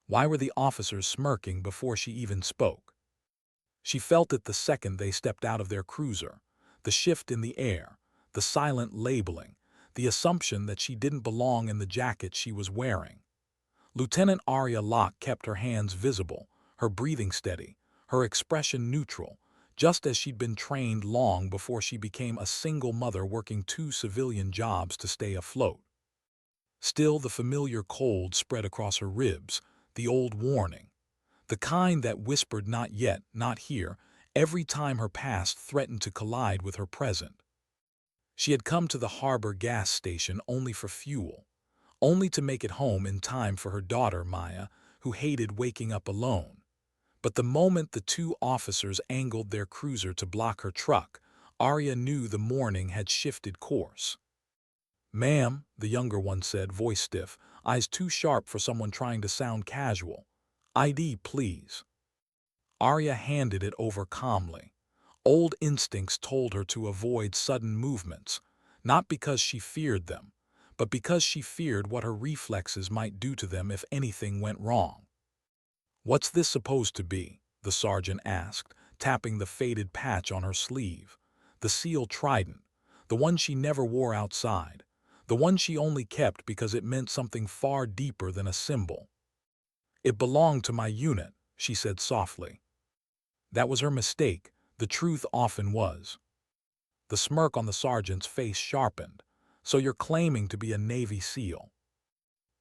Why were the officers smirking before she even spoke? She felt it the second they stepped out of their cruiser. The shift in the air, the silent labeling, the assumption that she didn't belong in the jacket she was wearing. Lieutenant Arya Locke kept her hands visible, her breathing steady, her expression neutral, just as she'd been trained long before she became a single mother working two civilian jobs to stay afloat. Still, the familiar cold spread across her ribs, the old warning, the kind that whispered not yet, not here, every time her past threatened to collide with her present. She had come to the harbor gas station only for fuel, only to make it home in time for her daughter Maya, who hated waking up alone. But the moment the two officers angled their cruiser to block her truck, Arya knew the morning had shifted course. "Ma'am," the younger one said, voice stiff, eyes too sharp for someone trying to sound casual. "ID, please." Arya handed it over calmly. Old instincts told her to avoid sudden movements, not because she feared them, but because she feared what her reflexes might do to them if anything went wrong. "What's this supposed to be?" the sergeant asked, tapping the faded patch on her sleeve. The seal trident, the one she never wore outside, the one she only kept because it meant something far deeper than a symbol. "It belonged to my unit," she said softly. That was her mistake. The truth often was. The smirk on the sergeant's face sharpened. "So you're claiming to be a Navy SEAL?"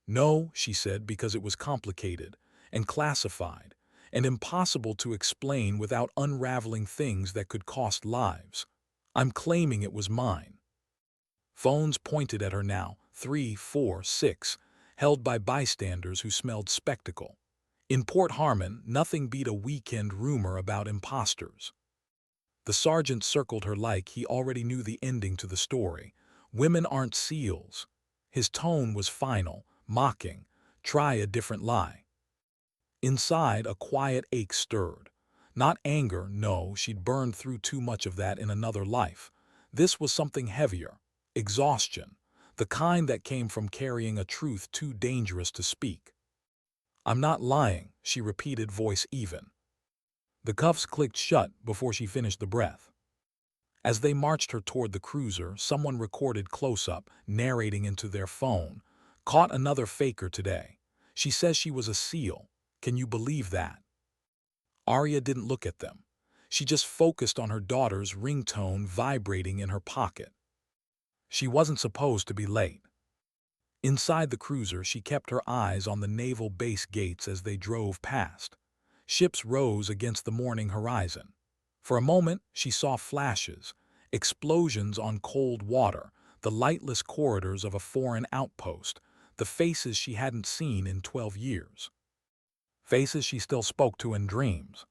"No," she said, because it was complicated and classified and impossible to explain without unraveling things that could cost lives. "I'm claiming it was mine." Phones pointed at her now, 3, 4, 6, held by bystanders who smelled spectacle. In Port Harmon, nothing beat a weekend rumor about imposters. The sergeant circled her like he already knew the ending to the story. "Women aren't SEALs." His tone was final, mocking. "Try a different lie." Inside, a quiet ache stirred. Not anger, no, she'd burned through too much of that in another life. This was something heavier. Exhaustion. The kind that came from carrying a truth too dangerous to speak. "I'm not lying," she repeated, voice even. The cuffs clicked shut before she finished the breath. As they marched her toward the cruiser, someone recorded close-up, narrating into their phone. "Caught another faker today. She says she was a SEAL. Can you believe that?" Arya didn't look at them. She just focused on her daughter's ringtone vibrating in her pocket. She wasn't supposed to be late. Inside the cruiser, she kept her eyes on the naval base gates as they drove past. Ships rose against the morning horizon. For a moment, she saw flashes, explosions on cold water, the lightless corridors of a foreign outpost, the faces she hadn't seen in 12 years. Faces she still spoke to in dreams.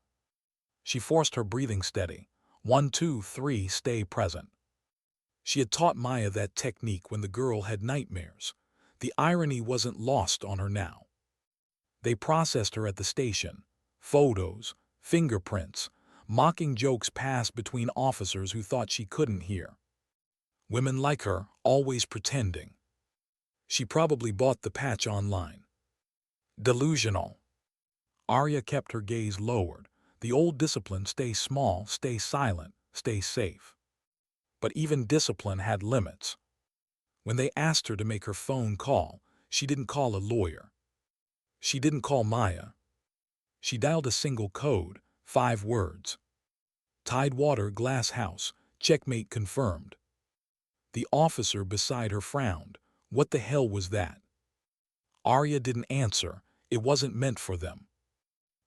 She forced her breathing steady. 1, 2, 3, stay present. She had taught Maya that technique when the girl had nightmares. The irony wasn't lost on her now. They processed her at the station. Photos, fingerprints, mocking jokes passed between officers who thought she couldn't hear. Women like her, always pretending. She probably bought the patch online. Delusional. Arya kept her gaze lowered. The old discipline: stay small, stay silent, stay safe. But even discipline had limits. When they asked her to make her phone call, she didn't call a lawyer. She didn't call Maya. She dialed a single code, 5 words. Tidewater Glass House, checkmate confirmed. The officer beside her frowned. What the hell was that? Arya didn't answer. It wasn't meant for them.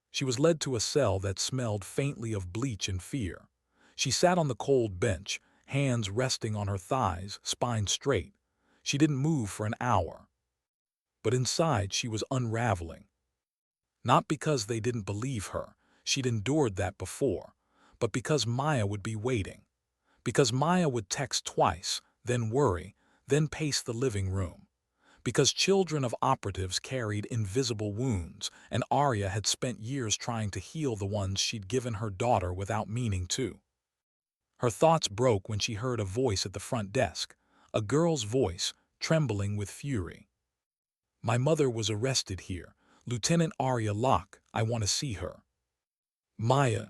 She was led to a cell that smelled faintly of bleach and fear. She sat on the cold bench, hands resting on her thighs, spine straight. She didn't move for an hour. But inside she was unraveling. Not because they didn't believe her, she'd endured that before, but because Maya would be waiting. Because Maya would text twice, then worry, then pace the living room. Because children of operatives carried invisible wounds, and Arya had spent years trying to heal the ones she'd given her daughter without meaning to. Her thoughts broke when she heard a voice at the front desk, a girl's voice, trembling with fury. "My mother was arrested here. Lieutenant Arya Locke, I want to see her. Maya.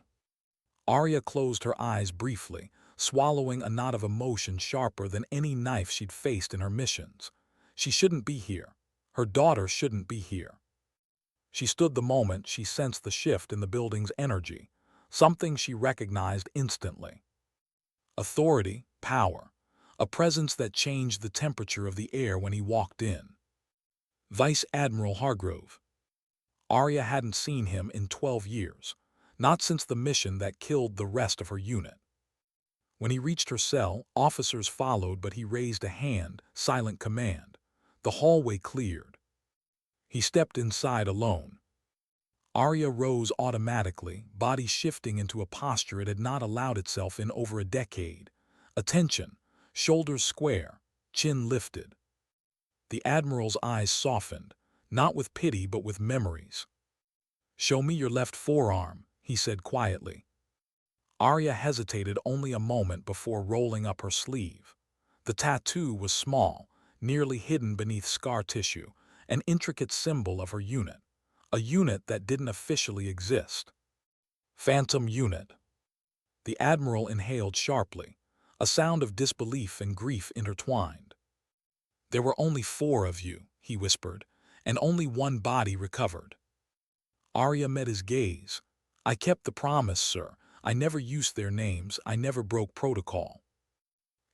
Arya closed her eyes briefly, swallowing a knot of emotion sharper than any knife she'd faced in her missions. She shouldn't be here. Her daughter shouldn't be here. She stood the moment she sensed the shift in the building's energy, something she recognized instantly. Authority, power, a presence that changed the temperature of the air when he walked in. Vice Admiral Hargrove. Arya hadn't seen him in 12 years, not since the mission that killed the rest of her unit. When he reached her cell, officers followed, but he raised a hand, silent command. The hallway cleared. He stepped inside alone. Arya rose automatically, body shifting into a posture it had not allowed itself in over a decade. Attention, shoulders square, chin lifted. The Admiral's eyes softened, not with pity but with memories. "Show me your left forearm," he said quietly. Arya hesitated only a moment before rolling up her sleeve. The tattoo was small, nearly hidden beneath scar tissue, an intricate symbol of her unit, a unit that didn't officially exist. Phantom Unit. The Admiral inhaled sharply, a sound of disbelief and grief intertwined. "There were only 4 of you," he whispered, "and only 1 body recovered." Arya met his gaze. "I kept the promise, sir. I never used their names. I never broke protocol."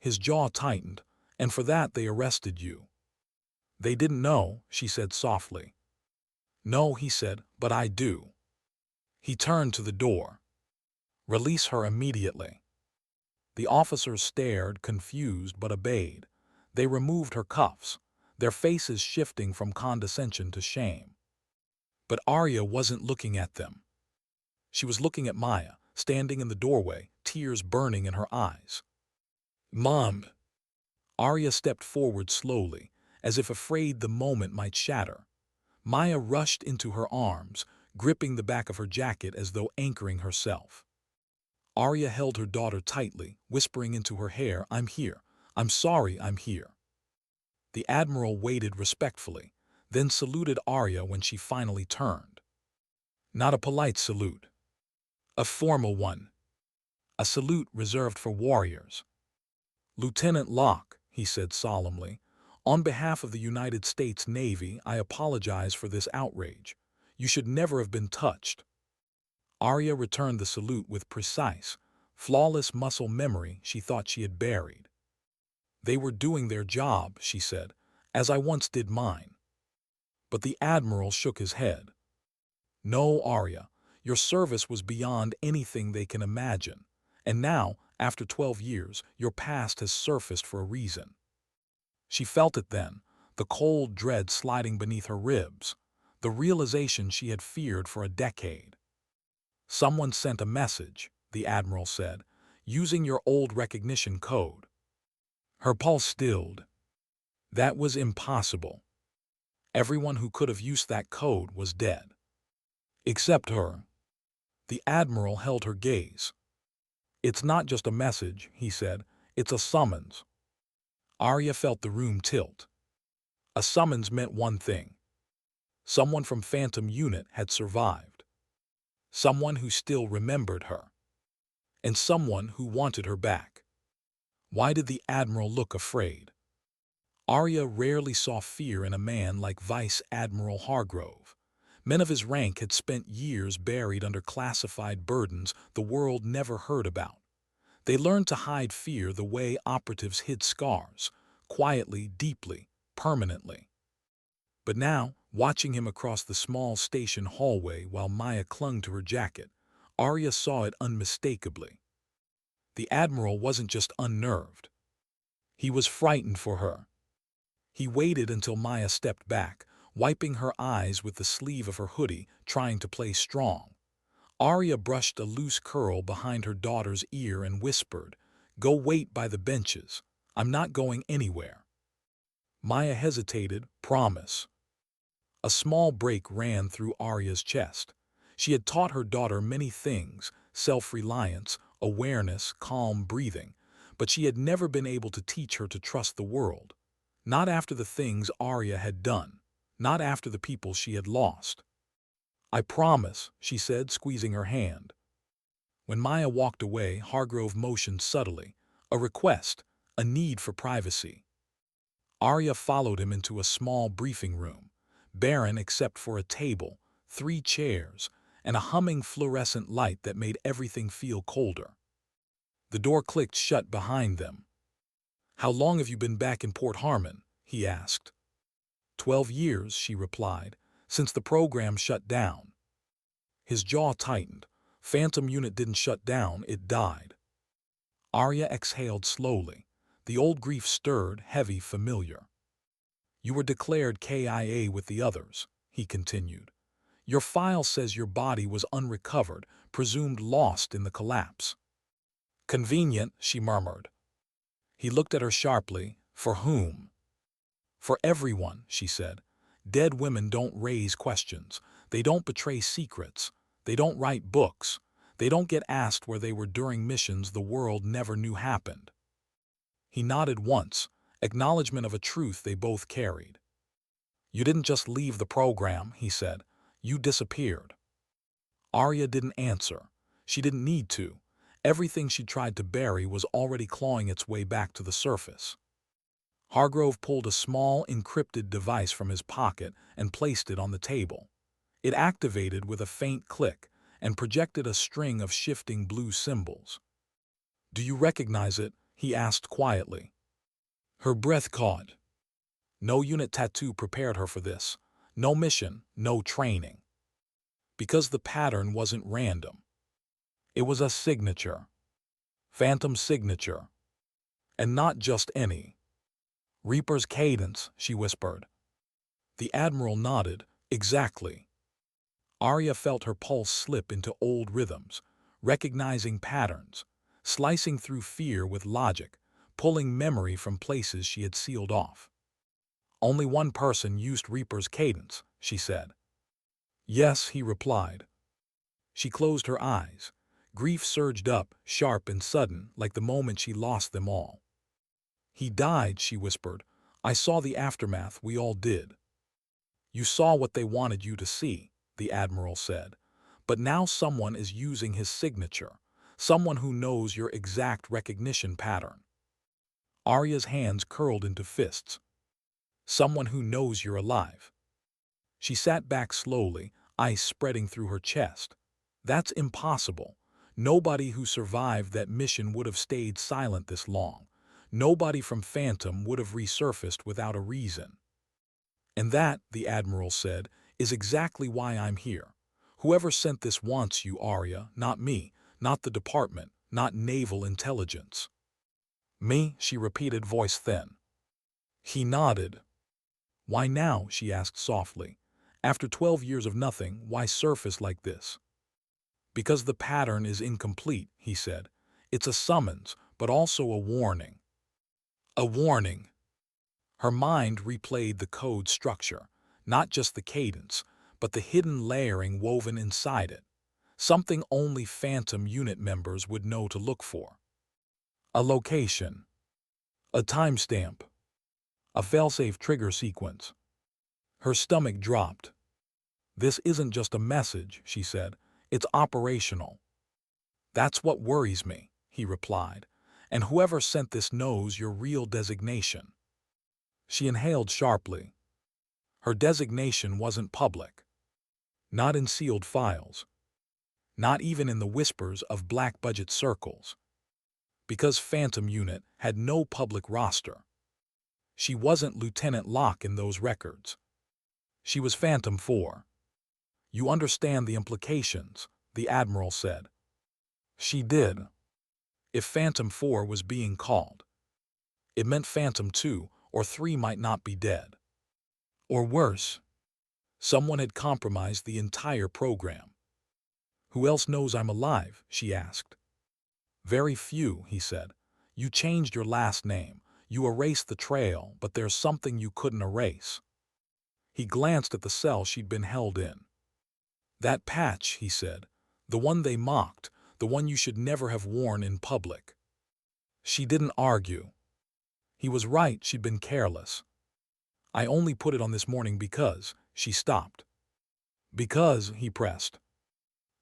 His jaw tightened. "And for that they arrested you." "They didn't know," she said softly. "No," he said, "but I do." He turned to the door. "Release her immediately." The officers stared, confused, but obeyed. They removed her cuffs, their faces shifting from condescension to shame. But Arya wasn't looking at them. She was looking at Maya, standing in the doorway, tears burning in her eyes. "Mom!" Arya stepped forward slowly, as if afraid the moment might shatter. Maya rushed into her arms, gripping the back of her jacket as though anchoring herself. Arya held her daughter tightly, whispering into her hair, "I'm here. I'm sorry I'm here." The Admiral waited respectfully, then saluted Arya when she finally turned. Not a polite salute. A formal one. A salute reserved for warriors. "Lieutenant Locke," he said solemnly, "on behalf of the United States Navy, I apologize for this outrage. You should never have been touched." Arya returned the salute with precise, flawless muscle memory she thought she had buried. "They were doing their job," she said, "as I once did mine." But the Admiral shook his head. "No, Arya, your service was beyond anything they can imagine. And now, after 12 years, your past has surfaced for a reason." She felt it then, the cold dread sliding beneath her ribs, the realization she had feared for a decade. "Someone sent a message," the Admiral said, "using your old recognition code." Her pulse stilled. That was impossible. Everyone who could have used that code was dead. Except her. The Admiral held her gaze. "It's not just a message," he said. "It's a summons." Arya felt the room tilt. A summons meant one thing. Someone from Phantom Unit had survived. Someone who still remembered her. And someone who wanted her back. Why did the Admiral look afraid? Arya rarely saw fear in a man like Vice Admiral Hargrove. Men of his rank had spent years buried under classified burdens the world never heard about. They learned to hide fear the way operatives hid scars, quietly, deeply, permanently. But now, watching him across the small station hallway while Maya clung to her jacket, Arya saw it unmistakably. The Admiral wasn't just unnerved. He was frightened for her. He waited until Maya stepped back, wiping her eyes with the sleeve of her hoodie, trying to play strong. Arya brushed a loose curl behind her daughter's ear and whispered, "Go wait by the benches. I'm not going anywhere." Maya hesitated. "Promise." A small break ran through Arya's chest. She had taught her daughter many things, self-reliance, awareness, calm breathing, but she had never been able to teach her to trust the world. Not after the things Arya had done, not after the people she had lost. I promise, she said, squeezing her hand. When Maya walked away, Hargrove motioned subtly, a request, a need for privacy. Arya followed him into a small briefing room, barren except for a table, 3 chairs, and a humming fluorescent light that made everything feel colder. The door clicked shut behind them. "How long have you been back in Port Harmon?" he asked. 12 years, she replied, "since the program shut down." His jaw tightened. Phantom Unit didn't shut down, it died. Arya exhaled slowly. The old grief stirred, heavy, familiar. "You were declared KIA with the others," he continued. "Your file says your body was unrecovered, presumed lost in the collapse." "Convenient," she murmured. He looked at her sharply. "For whom?" "For everyone," she said. "Dead women don't raise questions. They don't betray secrets. They don't write books. They don't get asked where they were during missions the world never knew happened." He nodded once, acknowledgement of a truth they both carried. "You didn't just leave the program," he said. "You disappeared." Arya didn't answer. She didn't need to. Everything she tried to bury was already clawing its way back to the surface. Hargrove pulled a small, encrypted device from his pocket and placed it on the table. It activated with a faint click and projected a string of shifting blue symbols. "Do you recognize it?" he asked quietly. Her breath caught. No unit tattoo prepared her for this. No mission, no training. Because the pattern wasn't random. It was a signature. Phantom's signature. And not just any. "Reaper's cadence," she whispered. The Admiral nodded. "Exactly." Arya felt her pulse slip into old rhythms, recognizing patterns, slicing through fear with logic, pulling memory from places she had sealed off. "Only one person used Reaper's cadence," she said. "Yes," he replied. She closed her eyes. Grief surged up, sharp and sudden, like the moment she lost them all. "He died," she whispered. "I saw the aftermath, we all did." "You saw what they wanted you to see," the Admiral said. "But now someone is using his signature, someone who knows your exact recognition pattern." Arya's hands curled into fists. "Someone who knows you're alive." She sat back slowly, ice spreading through her chest. "That's impossible. Nobody who survived that mission would have stayed silent this long. Nobody from Phantom would have resurfaced without a reason." "And that," the Admiral said, "is exactly why I'm here. Whoever sent this wants you, Arya, not me, not the department, not naval intelligence." "Me?" she repeated, voice thin. He nodded. "Why now?" she asked softly. "After 12 years of nothing, why surface like this?" "Because the pattern is incomplete," he said. "It's a summons, but also a warning." A warning. Her mind replayed the code structure, not just the cadence, but the hidden layering woven inside it, something only Phantom Unit members would know to look for. A location. A timestamp. A failsafe trigger sequence. Her stomach dropped. "This isn't just a message," she said. "It's operational." "That's what worries me," he replied. "And whoever sent this knows your real designation." She inhaled sharply. Her designation wasn't public. Not in sealed files. Not even in the whispers of black-budget circles. Because Phantom Unit had no public roster. She wasn't Lieutenant Locke in those records. She was Phantom 4. "You understand the implications," the Admiral said. She did. If Phantom 4 was being called, it meant Phantom 2 or 3 might not be dead. Or worse, someone had compromised the entire program. "Who else knows I'm alive?" she asked. "Very few," he said. "You changed your last name. You erased the trail, but there's something you couldn't erase." He glanced at the cell she'd been held in. "That patch," he said. "The one they mocked, the one you should never have worn in public." She didn't argue. He was right, she'd been careless. "I only put it on this morning because," she stopped. Because, he pressed.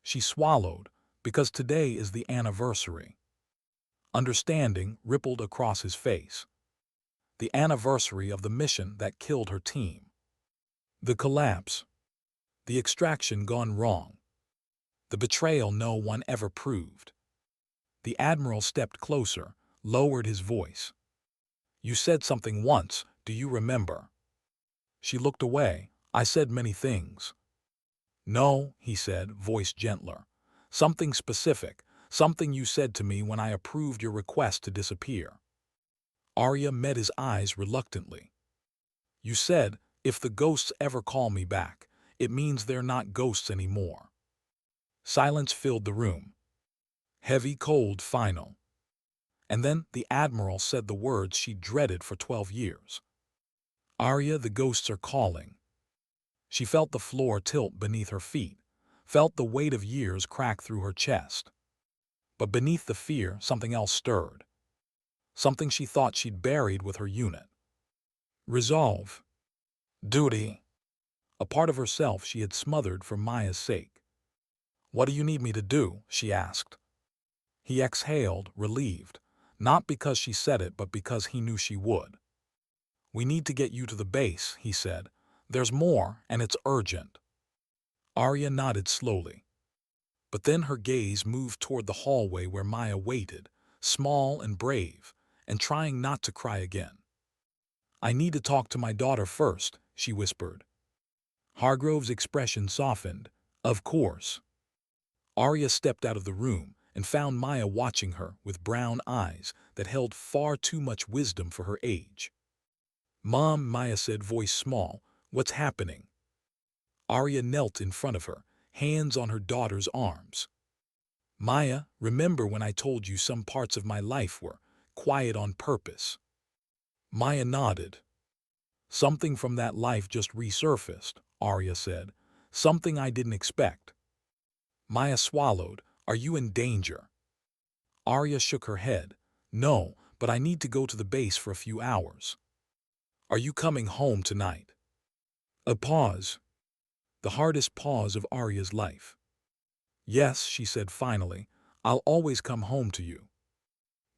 She swallowed, because today is the anniversary. Understanding rippled across his face. The anniversary of the mission that killed her team. The collapse. The extraction gone wrong. The betrayal no one ever proved. The Admiral stepped closer, lowered his voice. You said something once, do you remember? She looked away. I said many things. No, he said, voice gentler. Something specific, something you said to me when I approved your request to disappear. Arya met his eyes reluctantly. You said, if the ghosts ever call me back, it means they're not ghosts anymore. Silence filled the room. Heavy, cold, final. And then the Admiral said the words she dreaded for 12 years. Arya, the ghosts are calling. She felt the floor tilt beneath her feet, felt the weight of years crack through her chest. But beneath the fear, something else stirred. Something she thought she'd buried with her unit. Resolve. Duty. A part of herself she had smothered for Maya's sake. What do you need me to do? She asked. He exhaled, relieved, not because she said it, but because he knew she would. We need to get you to the base, he said. There's more, and it's urgent. Arya nodded slowly. But then her gaze moved toward the hallway where Maya waited, small and brave, and trying not to cry again. I need to talk to my daughter first, she whispered. Hargrove's expression softened. Of course. Arya stepped out of the room and found Maya watching her with brown eyes that held far too much wisdom for her age. Mom, Maya said, voice small, what's happening? Arya knelt in front of her, hands on her daughter's arms. Maya, remember when I told you some parts of my life were quiet on purpose? Maya nodded. Something from that life just resurfaced, Arya said. Something I didn't expect. Maya swallowed. Are you in danger? Arya shook her head. No, but I need to go to the base for a few hours. Are you coming home tonight? A pause. The hardest pause of Arya's life. Yes, she said finally. I'll always come home to you.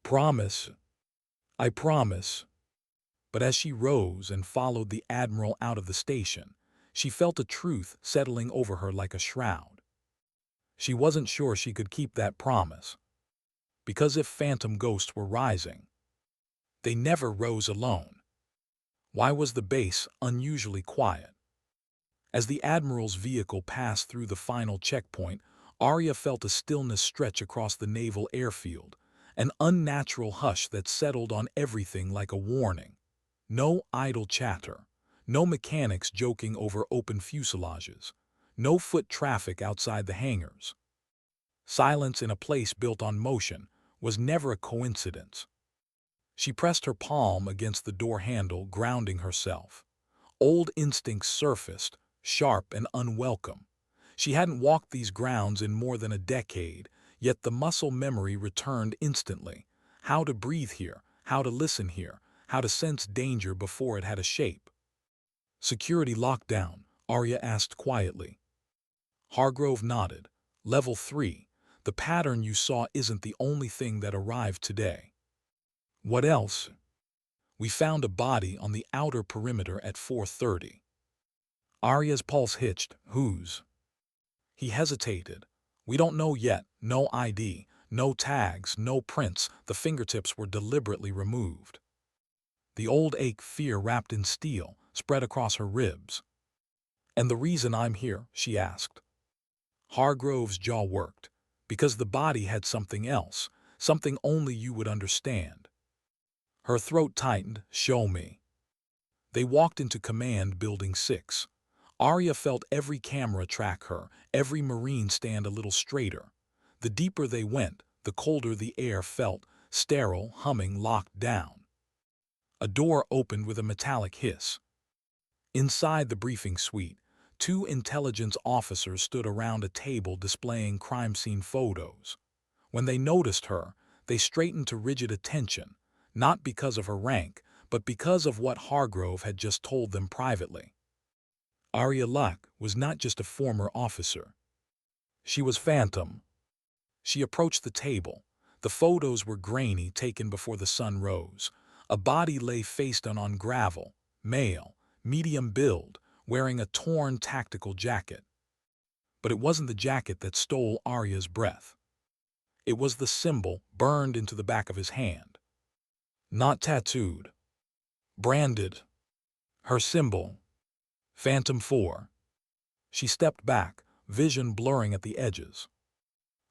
Promise. I promise. But as she rose and followed the Admiral out of the station, she felt a truth settling over her like a shroud. She wasn't sure she could keep that promise. Because if phantom ghosts were rising, they never rose alone. Why was the base unusually quiet? As the Admiral's vehicle passed through the final checkpoint, Arya felt a stillness stretch across the naval airfield, an unnatural hush that settled on everything like a warning. No idle chatter, no mechanics joking over open fuselages, no foot traffic outside the hangars. Silence in a place built on motion was never a coincidence. She pressed her palm against the door handle, grounding herself. Old instincts surfaced, sharp and unwelcome. She hadn't walked these grounds in more than a decade, yet the muscle memory returned instantly. How to breathe here, how to listen here, how to sense danger before it had a shape. Security lockdown, Arya asked quietly. Hargrove nodded. Level 3. The pattern you saw isn't the only thing that arrived today. What else? We found a body on the outer perimeter at 4:30. Arya's pulse hitched. Whose? He hesitated. We don't know yet. No ID, no tags, no prints. The fingertips were deliberately removed. The old ache, fear wrapped in steel, spread across her ribs. And the reason I'm here, she asked. Hargrove's jaw worked. Because the body had something else, something only you would understand. Her throat tightened. Show me. They walked into Command Building 6. Arya felt every camera track her, every Marine stand a little straighter. The deeper they went, the colder the air felt, sterile, humming, locked down. A door opened with a metallic hiss. Inside the briefing suite, 2 intelligence officers stood around a table displaying crime scene photos. When they noticed her, they straightened to rigid attention, not because of her rank, but because of what Hargrove had just told them privately. Arya Luck was not just a former officer. She was Phantom. She approached the table. The photos were grainy, taken before the sun rose. A body lay face down on gravel, male, medium build, wearing a torn tactical jacket. But it wasn't the jacket that stole Arya's breath. It was the symbol burned into the back of his hand. Not tattooed. Branded. Her symbol. Phantom 4. She stepped back, vision blurring at the edges.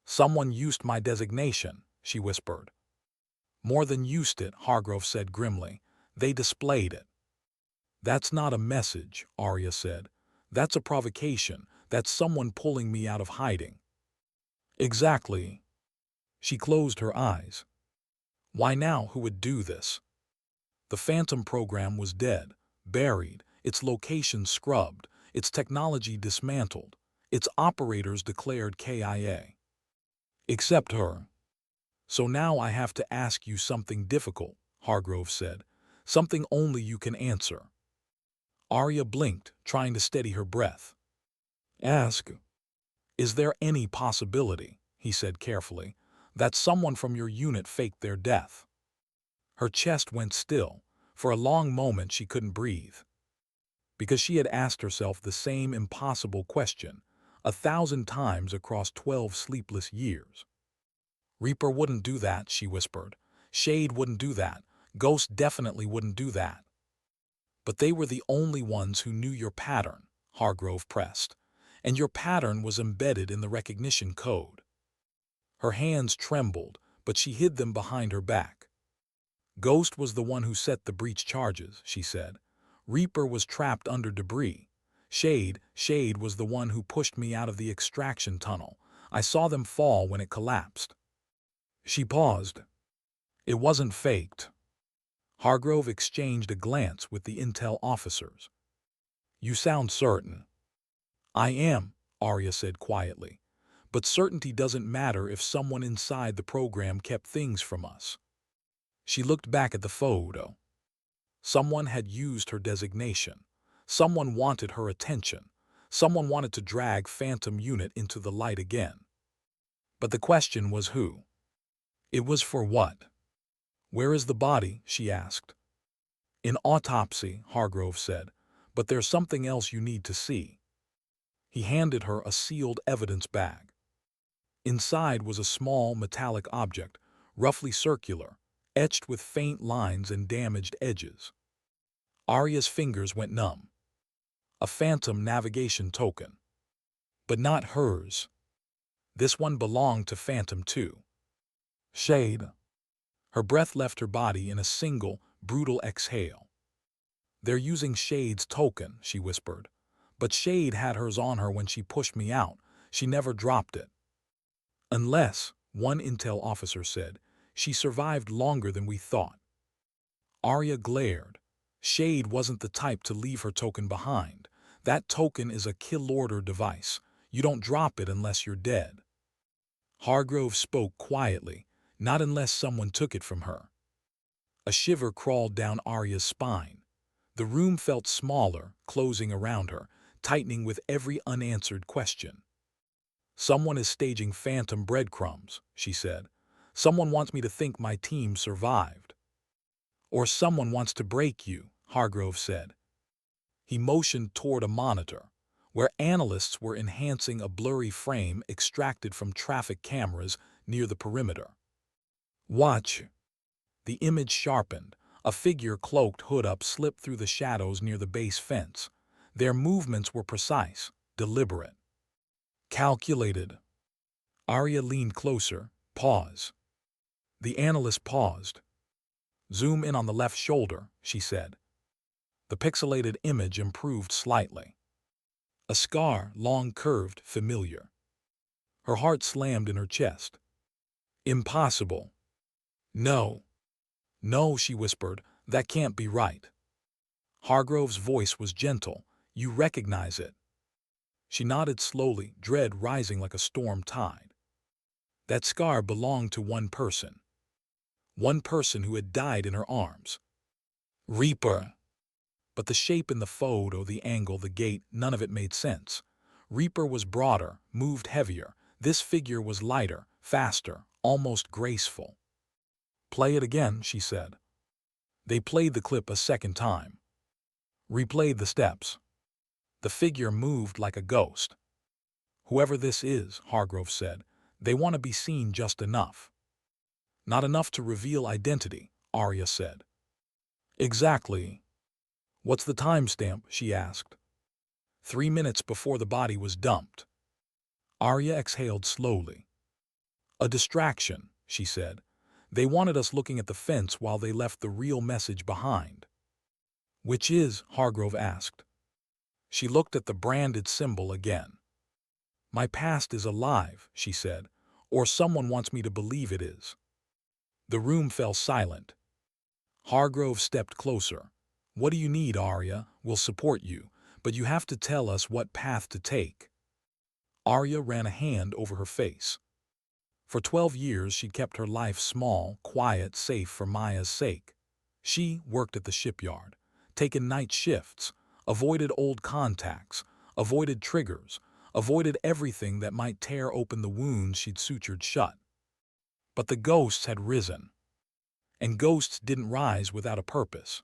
"Someone used my designation," she whispered. "More than used it," Hargrove said grimly. "They displayed it." "That's not a message," Arya said. "That's a provocation. That's someone pulling me out of hiding." "Exactly." She closed her eyes. Why now? Who would do this? The Phantom program was dead, buried, its location scrubbed, its technology dismantled, its operators declared KIA. Except her. "So now I have to ask you something difficult," Hargrove said. "Something only you can answer." Arya blinked, trying to steady her breath. "Ask." "Is there any possibility," he said carefully, "that someone from your unit faked their death?" Her chest went still. For a long moment she couldn't breathe. Because she had asked herself the same impossible question 1,000 times across 12 sleepless years. "Reaper wouldn't do that," she whispered. "Shade wouldn't do that. Ghost definitely wouldn't do that." "But they were the only ones who knew your pattern," Hargrove pressed. "And your pattern was embedded in the recognition code." Her hands trembled, but she hid them behind her back. "Ghost was the one who set the breach charges," she said. "Reaper was trapped under debris. Shade was the one who pushed me out of the extraction tunnel. I saw them fall when it collapsed." She paused. "It wasn't faked." Hargrove exchanged a glance with the intel officers. "You sound certain." "I am," Arya said quietly. "But certainty doesn't matter if someone inside the program kept things from us." She looked back at the photo. Someone had used her designation. Someone wanted her attention. Someone wanted to drag Phantom Unit into the light again. But the question was who? It was for what? "Where is the body?" she asked. "In autopsy," Hargrove said. "But there's something else you need to see." He handed her a sealed evidence bag. Inside was a small metallic object, roughly circular, etched with faint lines and damaged edges. Arya's fingers went numb. A Phantom navigation token. But not hers. This one belonged to Phantom 2. Shade. Her breath left her body in a single, brutal exhale. "They're using Shade's token," she whispered. "But Shade had hers on her when she pushed me out. She never dropped it." "Unless," one intel officer said, "she survived longer than we thought." Arya glared. Shade wasn't the type to leave her token behind. That token is a kill order device. You don't drop it unless you're dead. Hargrove spoke quietly, "Not unless someone took it from her." A shiver crawled down Arya's spine. The room felt smaller, closing around her, tightening with every unanswered question. "Someone is staging Phantom breadcrumbs," she said. "Someone wants me to think my team survived." "Or someone wants to break you," Hargrove said. He motioned toward a monitor, where analysts were enhancing a blurry frame extracted from traffic cameras near the perimeter. "Watch." The image sharpened. A figure cloaked, hood up, slipped through the shadows near the base fence. Their movements were precise, deliberate. Calculated. Arya leaned closer. "Pause." The analyst paused. "Zoom in on the left shoulder," she said. The pixelated image improved slightly. A scar, long curved, familiar. Her heart slammed in her chest. "Impossible." "No. No," she whispered. "That can't be right." Hargrove's voice was gentle. "You recognize it." She nodded slowly, dread rising like a storm tide. That scar belonged to one person. One person who had died in her arms. Reaper. But the shape in the photo, the angle, the gait, none of it made sense. Reaper was broader, moved heavier. This figure was lighter, faster, almost graceful. "Play it again," she said. They played the clip a second time. Replayed the steps. The figure moved like a ghost. "Whoever this is," Hargrove said, "they want to be seen just enough." "Not enough to reveal identity," Arya said. "Exactly." "What's the timestamp?" she asked. 3 minutes before the body was dumped. Arya exhaled slowly. "A distraction," she said. "They wanted us looking at the fence while they left the real message behind." "Which is?" Hargrove asked. She looked at the branded symbol again. "My past is alive," she said, "or someone wants me to believe it is." The room fell silent. Hargrove stepped closer. "What do you need, Arya? We'll support you, but you have to tell us what path to take." Arya ran a hand over her face. For 12 years she'd kept her life small, quiet, safe for Maya's sake. She worked at the shipyard, taken night shifts, avoided old contacts, avoided triggers, avoided everything that might tear open the wounds she'd sutured shut. But the ghosts had risen. And ghosts didn't rise without a purpose.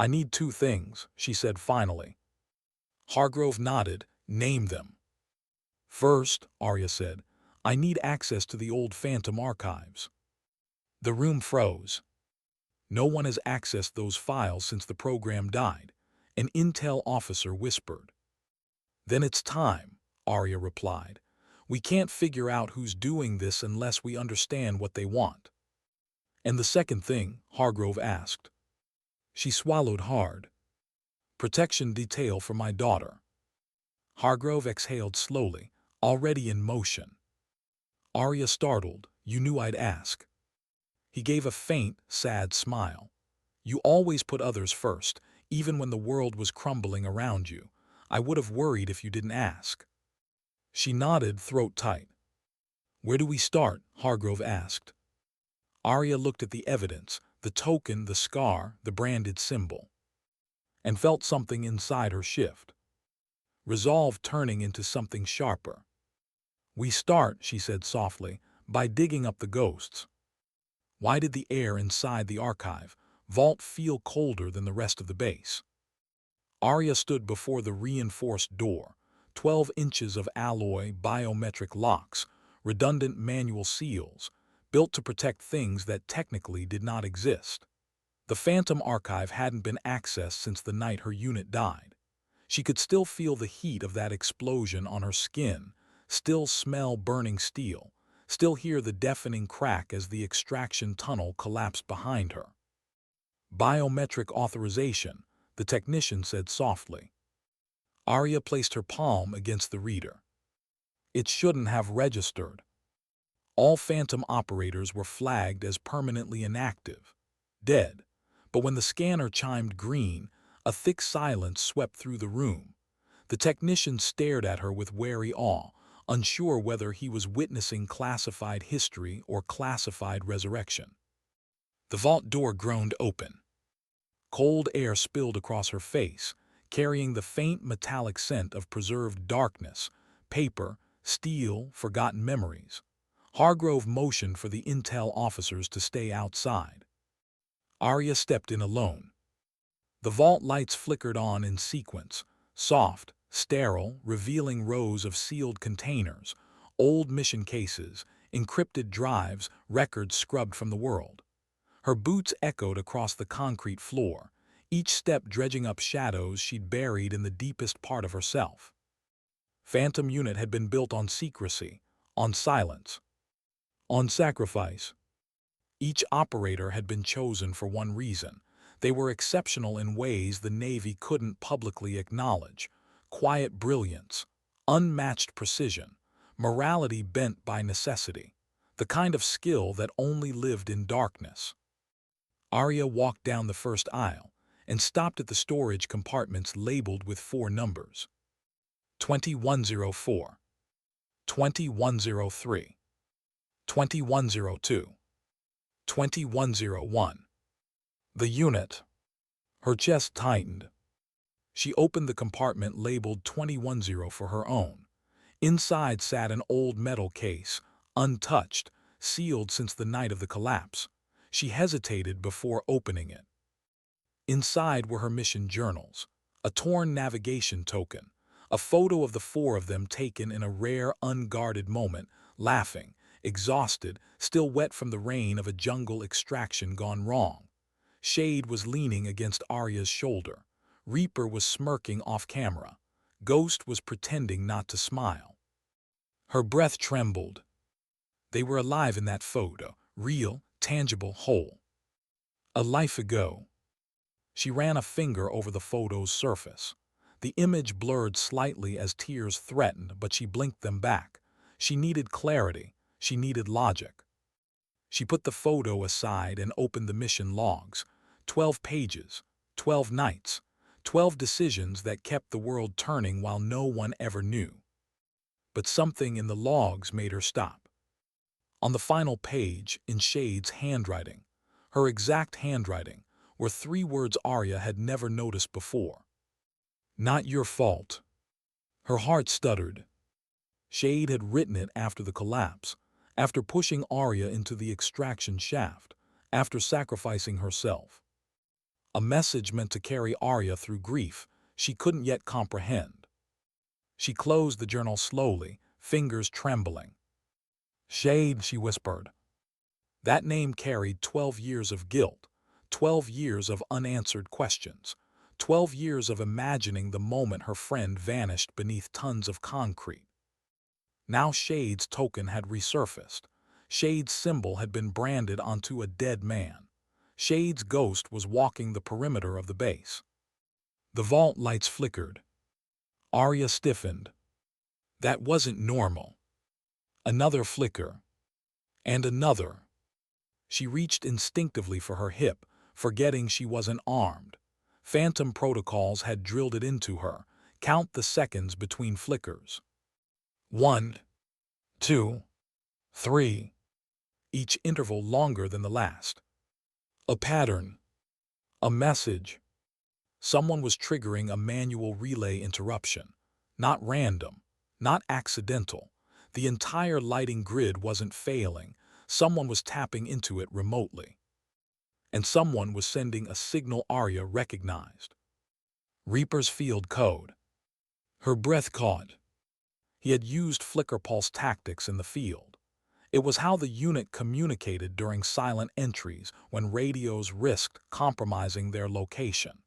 "I need 2 things," she said finally. Hargrove nodded. "Name them." "First," Arya said, "I need access to the old Phantom archives." The room froze. "No one has accessed those files since the program died," an intel officer whispered. "Then it's time," Arya replied. "We can't figure out who's doing this unless we understand what they want." "And the second thing?" Hargrove asked. She swallowed hard. "Protection detail for my daughter." Hargrove exhaled slowly, already in motion. Arya startled. "You knew I'd ask." He gave a faint, sad smile. "You always put others first, even when the world was crumbling around you. I would have worried if you didn't ask." She nodded, throat tight. "Where do we start?" Hargrove asked. Arya looked at the evidence, the token, the scar, the branded symbol, and felt something inside her shift. Resolve turning into something sharper. "We start," she said softly, "by digging up the ghosts." Why did the air inside the archive vault feel colder than the rest of the base? Arya stood before the reinforced door, 12 inches of alloy biometric locks, redundant manual seals, built to protect things that technically did not exist. The Phantom archive hadn't been accessed since the night her unit died. She could still feel the heat of that explosion on her skin, still smell burning steel, still hear the deafening crack as the extraction tunnel collapsed behind her. "Biometric authorization," the technician said softly. Arya placed her palm against the reader. "It shouldn't have registered." All Phantom operators were flagged as permanently inactive, dead. But when the scanner chimed green, a thick silence swept through the room. The technician stared at her with wary awe, unsure whether he was witnessing classified history or classified resurrection. The vault door groaned open. Cold air spilled across her face, carrying the faint metallic scent of preserved darkness, paper, steel, forgotten memories. Hargrove motioned for the intel officers to stay outside. Arya stepped in alone. The vault lights flickered on in sequence, soft, sterile, revealing rows of sealed containers, old mission cases, encrypted drives, records scrubbed from the world. Her boots echoed across the concrete floor, each step dredging up shadows she'd buried in the deepest part of herself. Phantom unit had been built on secrecy, on silence, on sacrifice. Each operator had been chosen for one reason. They were exceptional in ways the Navy couldn't publicly acknowledge. Quiet brilliance, unmatched precision, morality bent by necessity, the kind of skill that only lived in darkness. Arya walked down the first aisle and stopped at the storage compartments labeled with 4 numbers. 2104, 2103, 2102, 2101. The unit. Her chest tightened. She opened the compartment labeled 210 for her own. Inside sat an old metal case, untouched, sealed since the night of the collapse. She hesitated before opening it. Inside were her mission journals, a torn navigation token, a photo of the four of them taken in a rare, unguarded moment, laughing, exhausted, still wet from the rain of a jungle extraction gone wrong. Shade was leaning against Arya's shoulder. Reaper was smirking off camera. Ghost was pretending not to smile. Her breath trembled. They were alive in that photo, real, tangible, whole. A life ago. She ran a finger over the photo's surface. The image blurred slightly as tears threatened, but she blinked them back. She needed clarity. She needed logic. She put the photo aside and opened the mission logs. 12 pages, 12 nights, 12 decisions that kept the world turning while no one ever knew. But something in the logs made her stop. On the final page, in Shade's handwriting, her exact handwriting, were 3 words Arya had never noticed before. Not your fault. Her heart stuttered. Shade had written it after the collapse, after pushing Arya into the extraction shaft, after sacrificing herself. A message meant to carry Arya through grief she couldn't yet comprehend. She closed the journal slowly, fingers trembling. Shade, she whispered. That name carried 12 years of guilt, 12 years of unanswered questions, 12 years of imagining the moment her friend vanished beneath tons of concrete. Now Shade's token had resurfaced. Shade's symbol had been branded onto a dead man. Shade's ghost was walking the perimeter of the base. The vault lights flickered. Arya stiffened. That wasn't normal. Another flicker. And another. She reached instinctively for her hip, forgetting she wasn't armed. Phantom protocols had drilled it into her. Count the seconds between flickers. 1, 2, 3. Each interval longer than the last. A pattern. A message. Someone was triggering a manual relay interruption. Not random. Not accidental. The entire lighting grid wasn't failing. Someone was tapping into it remotely. And someone was sending a signal Arya recognized. Reaper's field code. Her breath caught. He had used flicker pulse tactics in the field. It was how the unit communicated during silent entries when radios risked compromising their location.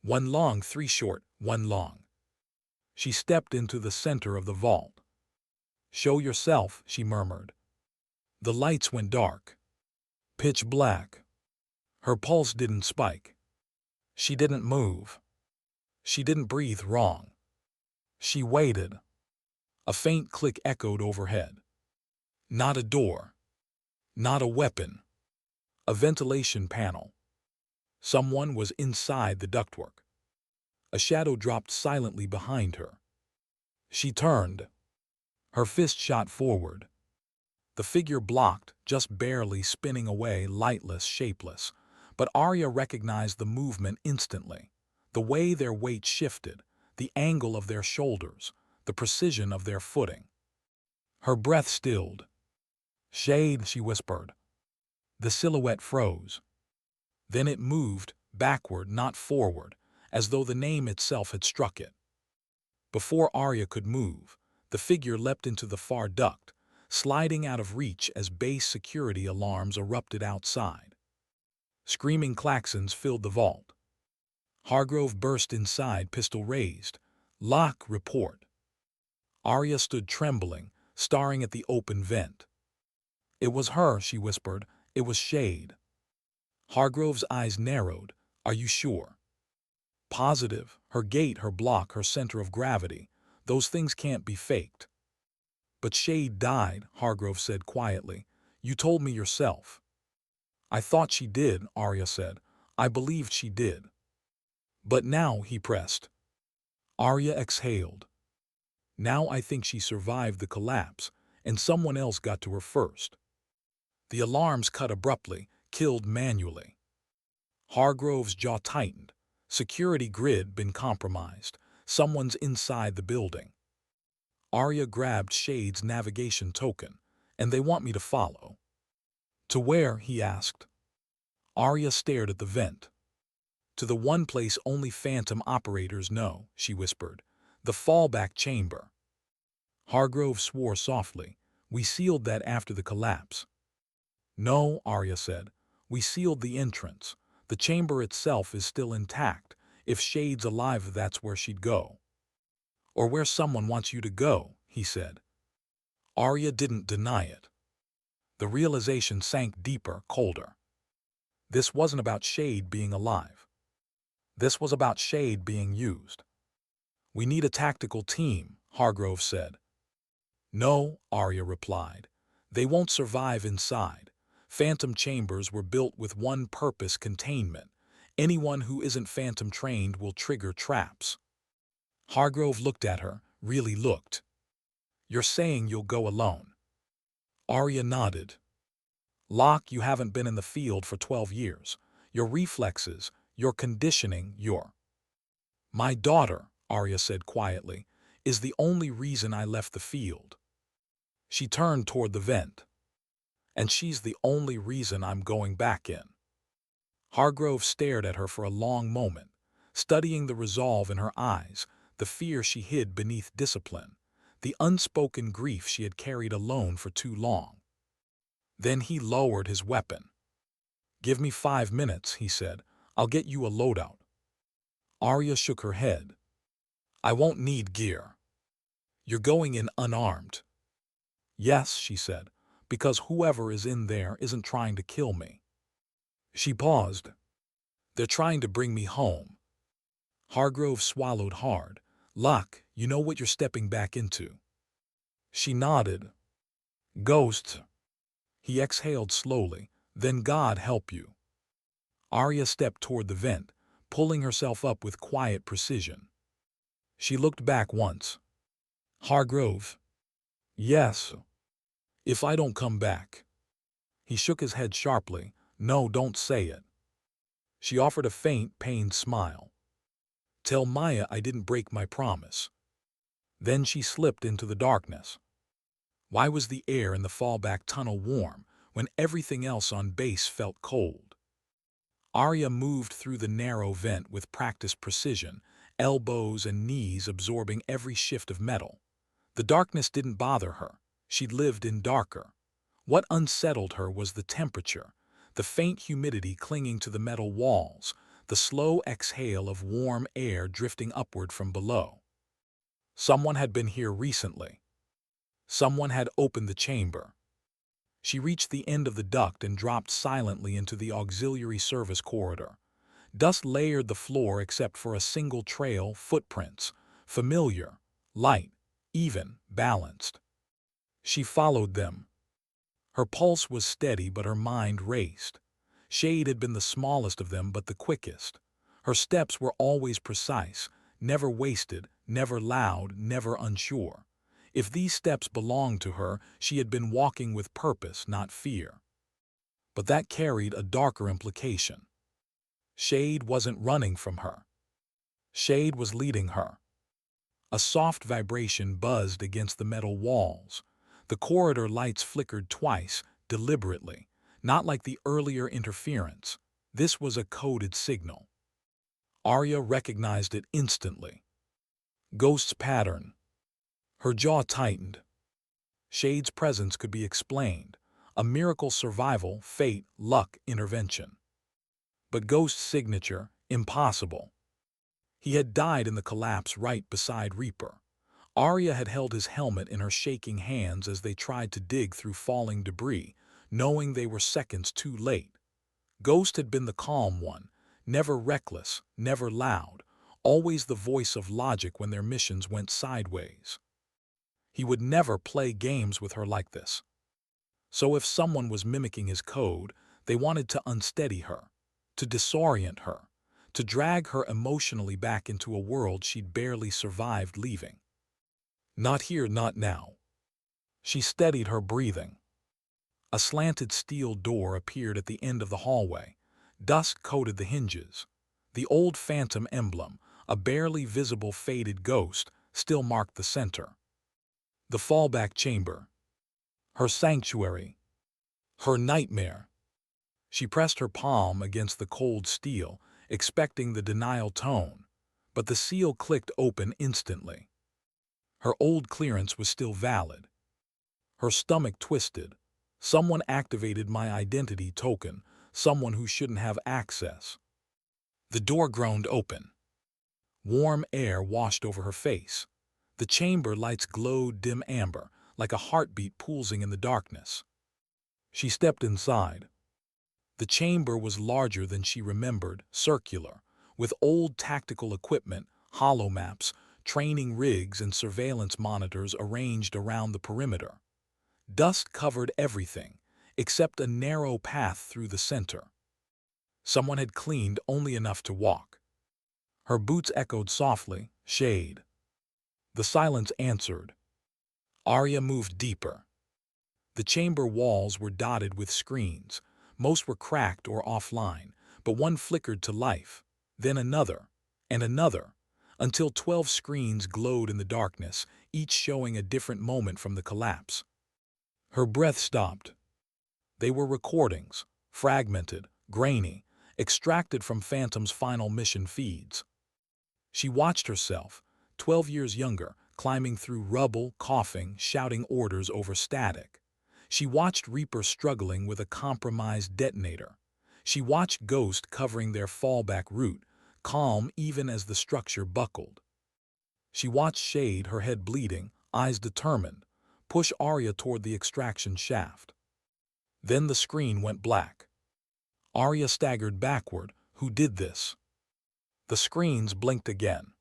1 long, 3 short, 1 long. She stepped into the center of the vault. Show yourself, she murmured. The lights went dark. Pitch black. Her pulse didn't spike. She didn't move. She didn't breathe wrong. She waited. A faint click echoed overhead. Not a door. Not a weapon. A ventilation panel. Someone was inside the ductwork. A shadow dropped silently behind her. She turned. Her fist shot forward. The figure blocked, just barely spinning away, lightless, shapeless. But Arya recognized the movement instantly. The way their weight shifted, the angle of their shoulders, the precision of their footing. Her breath stilled. Shade, she whispered. The silhouette froze. Then it moved, backward, not forward, as though the name itself had struck it. Before Arya could move, the figure leapt into the far duct, sliding out of reach as base security alarms erupted outside. Screaming klaxons filled the vault. Hargrove burst inside, pistol raised. Lock, report. Arya stood trembling, staring at the open vent. It was her, she whispered. It was Shade. Hargrove's eyes narrowed. Are you sure? Positive. Her gait, her block, her center of gravity. Those things can't be faked. But Shade died, Hargrove said quietly. You told me yourself. I thought she did, Arya said. I believed she did. But now, he pressed. Arya exhaled. Now I think she survived the collapse, and someone else got to her first. The alarms cut abruptly, killed manually. Hargrove's jaw tightened. Security grid been compromised. Someone's inside the building. Arya grabbed Shade's navigation token, and they want me to follow. To where? He asked. Arya stared at the vent. To the one place only Phantom operators know, she whispered. The fallback chamber. Hargrove swore softly. We sealed that after the collapse. No, Arya said. We sealed the entrance. The chamber itself is still intact. If Shade's alive, that's where she'd go. Or where someone wants you to go, he said. Arya didn't deny it. The realization sank deeper, colder. This wasn't about Shade being alive. This was about Shade being used. We need a tactical team, Hargrove said. No, Arya replied. They won't survive inside. Phantom chambers were built with one purpose: containment. Anyone who isn't Phantom trained will trigger traps. Hargrove looked at her, really looked. You're saying you'll go alone? Arya nodded. Locke, you haven't been in the field for 12 years. Your reflexes, your conditioning, My daughter, Arya said quietly, is the only reason I left the field. She turned toward the vent. And she's the only reason I'm going back in. Hargrove stared at her for a long moment, studying the resolve in her eyes, the fear she hid beneath discipline, the unspoken grief she had carried alone for too long. Then he lowered his weapon. Give me 5 minutes, he said. I'll get you a loadout. Arya shook her head. I won't need gear. You're going in unarmed. Yes, she said, because whoever is in there isn't trying to kill me. She paused. They're trying to bring me home. Hargrove swallowed hard. Locke, you know what you're stepping back into. She nodded. Ghosts. He exhaled slowly. Then God help you. Arya stepped toward the vent, pulling herself up with quiet precision. She looked back once. Hargrove. Yes. If I don't come back. He shook his head sharply. No, don't say it. She offered a faint, pained smile. Tell Maya I didn't break my promise. Then she slipped into the darkness. Why was the air in the fallback tunnel warm when everything else on base felt cold? Arya moved through the narrow vent with practiced precision, elbows and knees absorbing every shift of metal. The darkness didn't bother her. She'd lived in darker. What unsettled her was the temperature, the faint humidity clinging to the metal walls, the slow exhale of warm air drifting upward from below. Someone had been here recently. Someone had opened the chamber. She reached the end of the duct and dropped silently into the auxiliary service corridor. Dust layered the floor except for a single trail, footprints, familiar, light, even, balanced. She followed them. Her pulse was steady, but her mind raced. Shade had been the smallest of them, but the quickest. Her steps were always precise, never wasted, never loud, never unsure. If these steps belonged to her, she had been walking with purpose, not fear. But that carried a darker implication. Shade wasn't running from her. Shade was leading her. A soft vibration buzzed against the metal walls. The corridor lights flickered twice, deliberately, not like the earlier interference. This was a coded signal. Arya recognized it instantly. Ghost's pattern. Her jaw tightened. Shade's presence could be explained. A miracle survival, fate, luck, intervention. But Ghost's signature, impossible. He had died in the collapse right beside Reaper. Arya had held his helmet in her shaking hands as they tried to dig through falling debris, knowing they were seconds too late. Ghost had been the calm one, never reckless, never loud, always the voice of logic when their missions went sideways. He would never play games with her like this. So if someone was mimicking his code, they wanted to unsteady her, to disorient her, to drag her emotionally back into a world she'd barely survived leaving. Not here, not now. She steadied her breathing. A slanted steel door appeared at the end of the hallway. Dust coated the hinges. The old phantom emblem, a barely visible faded ghost, still marked the center. The fallback chamber. Her sanctuary. Her nightmare. She pressed her palm against the cold steel, expecting the denial tone, but the seal clicked open instantly. Her old clearance was still valid. Her stomach twisted. Someone activated my identity token, someone who shouldn't have access. The door groaned open. Warm air washed over her face. The chamber lights glowed dim amber, like a heartbeat pulsing in the darkness. She stepped inside. The chamber was larger than she remembered, circular, with old tactical equipment, holomaps, training rigs, and surveillance monitors arranged around the perimeter. Dust covered everything, except a narrow path through the center. Someone had cleaned only enough to walk. Her boots echoed softly, "Shade." The silence answered. Arya moved deeper. The chamber walls were dotted with screens. Most were cracked or offline, but one flickered to life, then another, and another, until 12 screens glowed in the darkness, each showing a different moment from the collapse. Her breath stopped. They were recordings, fragmented, grainy, extracted from Phantom's final mission feeds. She watched herself, 12 years younger, climbing through rubble, coughing, shouting orders over static. She watched Reaper struggling with a compromised detonator. She watched Ghost covering their fallback route, calm even as the structure buckled. She watched Shade, her head bleeding, eyes determined, push Arya toward the extraction shaft. Then the screen went black. Arya staggered backward. Who did this? The screens blinked again.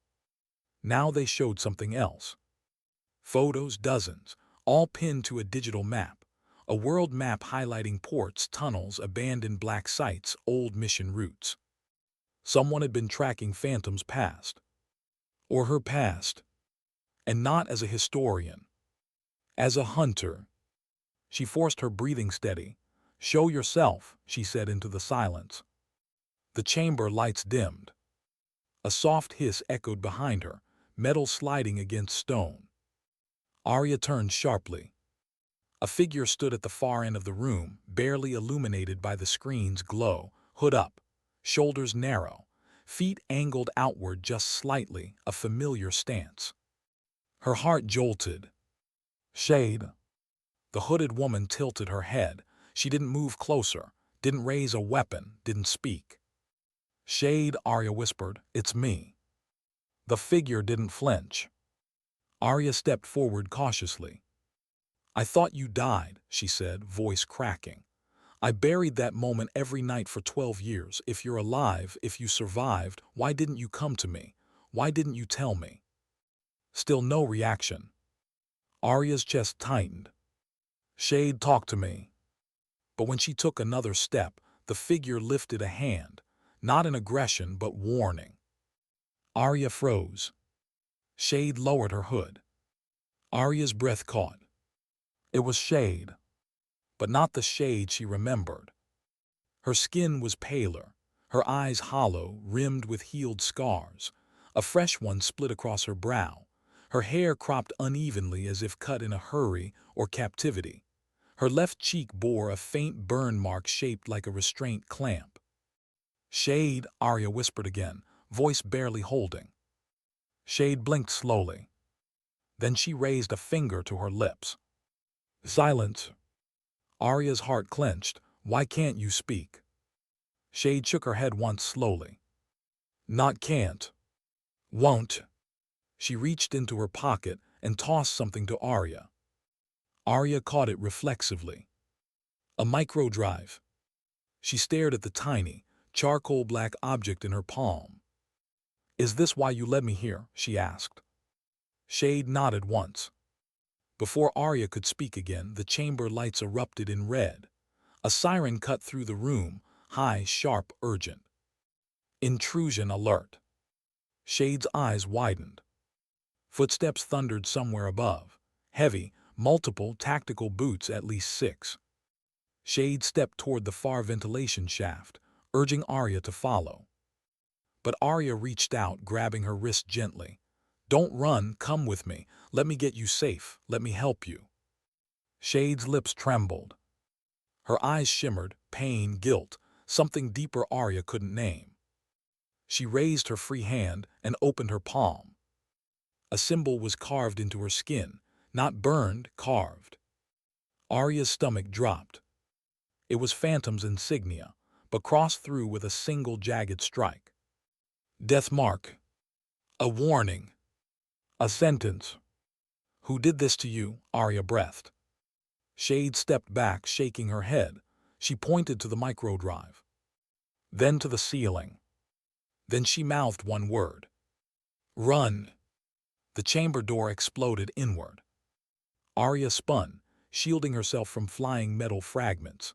Now they showed something else. Photos, dozens, all pinned to a digital map. A world map highlighting ports, tunnels, abandoned black sites, old mission routes. Someone had been tracking Phantom's past. Or her past. And not as a historian. As a hunter. She forced her breathing steady. "Show yourself," she said into the silence. The chamber lights dimmed. A soft hiss echoed behind her, metal sliding against stone. Arya turned sharply. A figure stood at the far end of the room, barely illuminated by the screen's glow, hood up, shoulders narrow, feet angled outward just slightly, a familiar stance. Her heart jolted. "Shade." The hooded woman tilted her head. She didn't move closer, didn't raise a weapon, didn't speak. "Shade," Arya whispered, "it's me." The figure didn't flinch. Arya stepped forward cautiously. "I thought you died," she said, voice cracking. "I buried that moment every night for 12 years. If you're alive, if you survived, why didn't you come to me? Why didn't you tell me?" Still no reaction. Arya's chest tightened. "Shade, talk to me." But when she took another step, the figure lifted a hand, not in aggression but warning. Arya froze. Shade lowered her hood. Arya's breath caught. It was Shade, but not the Shade she remembered. Her skin was paler, her eyes hollow, rimmed with healed scars. A fresh one split across her brow, her hair cropped unevenly as if cut in a hurry or captivity. Her left cheek bore a faint burn mark shaped like a restraint clamp. "Shade," Arya whispered again, voice barely holding. Shade blinked slowly. Then she raised a finger to her lips. "Silence." Arya's heart clenched. "Why can't you speak?" Shade shook her head once slowly. "Not can't. Won't." She reached into her pocket and tossed something to Arya. Arya caught it reflexively. A microdrive. She stared at the tiny, charcoal-black object in her palm. "Is this why you led me here?" she asked. Shade nodded once. Before Arya could speak again, the chamber lights erupted in red. A siren cut through the room, high, sharp, urgent. Intrusion alert. Shade's eyes widened. Footsteps thundered somewhere above. Heavy, multiple tactical boots, at least 6. Shade stepped toward the far ventilation shaft, urging Arya to follow. But Arya reached out, grabbing her wrist gently. "Don't run, come with me. Let me get you safe. Let me help you." Shade's lips trembled. Her eyes shimmered, pain, guilt, something deeper Arya couldn't name. She raised her free hand and opened her palm. A symbol was carved into her skin, not burned, carved. Arya's stomach dropped. It was Phantom's insignia, but crossed through with a single jagged strike. Death mark. A warning. A sentence. "Who did this to you?" Arya breathed. Shade stepped back, shaking her head. She pointed to the microdrive. Then to the ceiling. Then she mouthed one word. "Run." The chamber door exploded inward. Arya spun, shielding herself from flying metal fragments.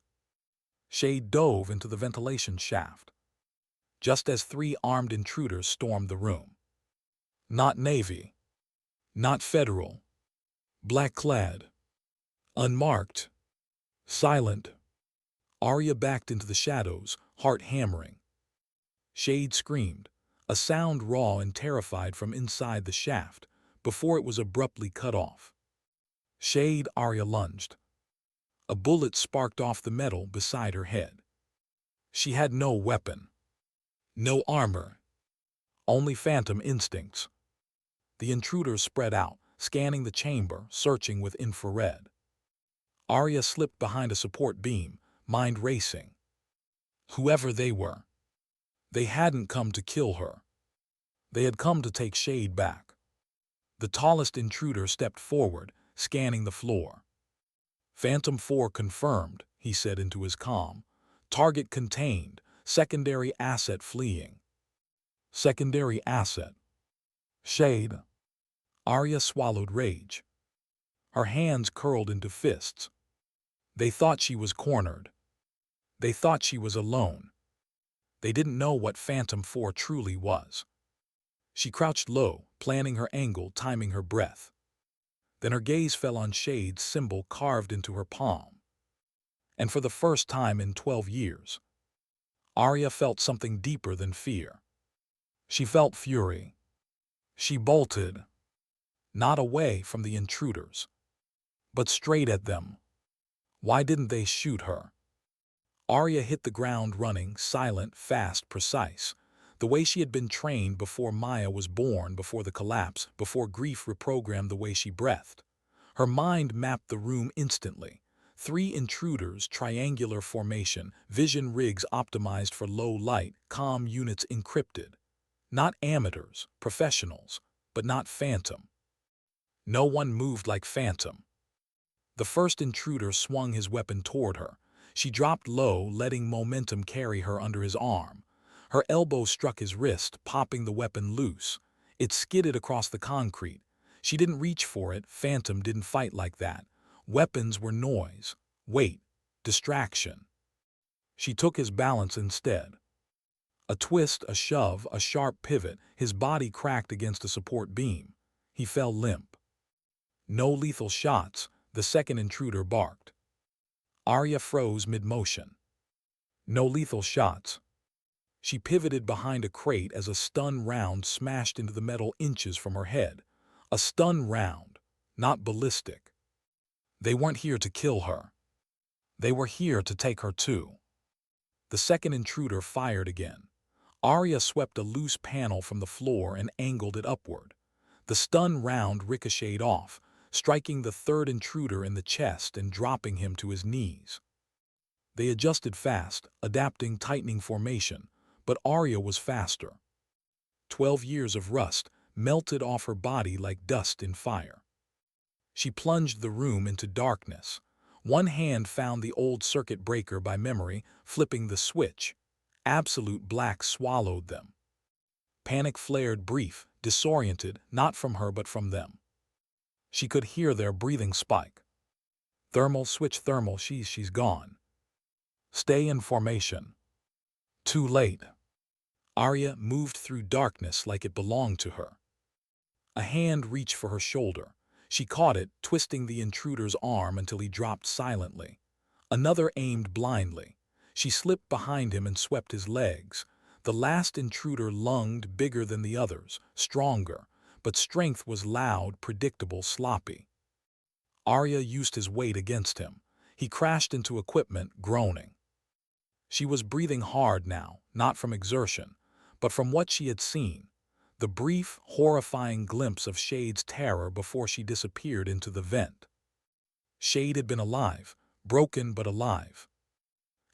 Shade dove into the ventilation shaft, just as 3 armed intruders stormed the room. Not Navy. Not Federal. Black-clad. Unmarked. Silent. Arya backed into the shadows, heart hammering. Shade screamed, a sound raw and terrified from inside the shaft, before it was abruptly cut off. Shade, Arya lunged. A bullet sparked off the metal beside her head. She had no weapon. No armor. Only phantom instincts. The intruders spread out, scanning the chamber, searching with infrared. Arya slipped behind a support beam, mind racing. Whoever they were, they hadn't come to kill her. They had come to take Shade back. The tallest intruder stepped forward, scanning the floor. "Phantom 4 confirmed," he said into his comm. "Target contained. Secondary asset fleeing." Secondary asset. Shade. Arya swallowed rage. Her hands curled into fists. They thought she was cornered. They thought she was alone. They didn't know what Phantom 4 truly was. She crouched low, planning her angle, timing her breath. Then her gaze fell on Shade's symbol carved into her palm. And for the first time in 12 years, Arya felt something deeper than fear. She felt fury. She bolted. Not away from the intruders, but straight at them. Why didn't they shoot her? Arya hit the ground running, silent, fast, precise, the way she had been trained before Maya was born, before the collapse, before grief reprogrammed the way she breathed. Her mind mapped the room instantly. 3 intruders, triangular formation, vision rigs optimized for low light, comm units encrypted. Not amateurs, professionals, but not Phantom. No one moved like Phantom. The first intruder swung his weapon toward her. She dropped low, letting momentum carry her under his arm. Her elbow struck his wrist, popping the weapon loose. It skidded across the concrete. She didn't reach for it. Phantom didn't fight like that. Weapons were noise, weight, distraction. She took his balance instead. A twist, a shove, a sharp pivot, his body cracked against a support beam. He fell limp. No lethal shots, the second intruder barked. Arya froze mid-motion. No lethal shots. She pivoted behind a crate as a stun round smashed into the metal inches from her head. A stun round, not ballistic. They weren't here to kill her. They were here to take her too. The second intruder fired again. Arya swept a loose panel from the floor and angled it upward. The stun round ricocheted off, striking the third intruder in the chest and dropping him to his knees. They adjusted fast, adapting tightening formation, but Arya was faster. 12 years of rust melted off her body like dust in fire. She plunged the room into darkness. One hand found the old circuit breaker by memory, flipping the switch. Absolute black swallowed them. Panic flared brief, disoriented, not from her but from them. She could hear their breathing spike. Thermal switch, thermal, she's gone. Stay in formation. Too late. Arya moved through darkness like it belonged to her. A hand reached for her shoulder. She caught it, twisting the intruder's arm until he dropped silently. Another aimed blindly. She slipped behind him and swept his legs. The last intruder lunged bigger than the others, stronger, but strength was loud, predictable, sloppy. Arya used his weight against him. He crashed into equipment, groaning. She was breathing hard now, not from exertion, but from what she had seen, the brief, horrifying glimpse of Shade's terror before she disappeared into the vent. Shade had been alive, broken but alive.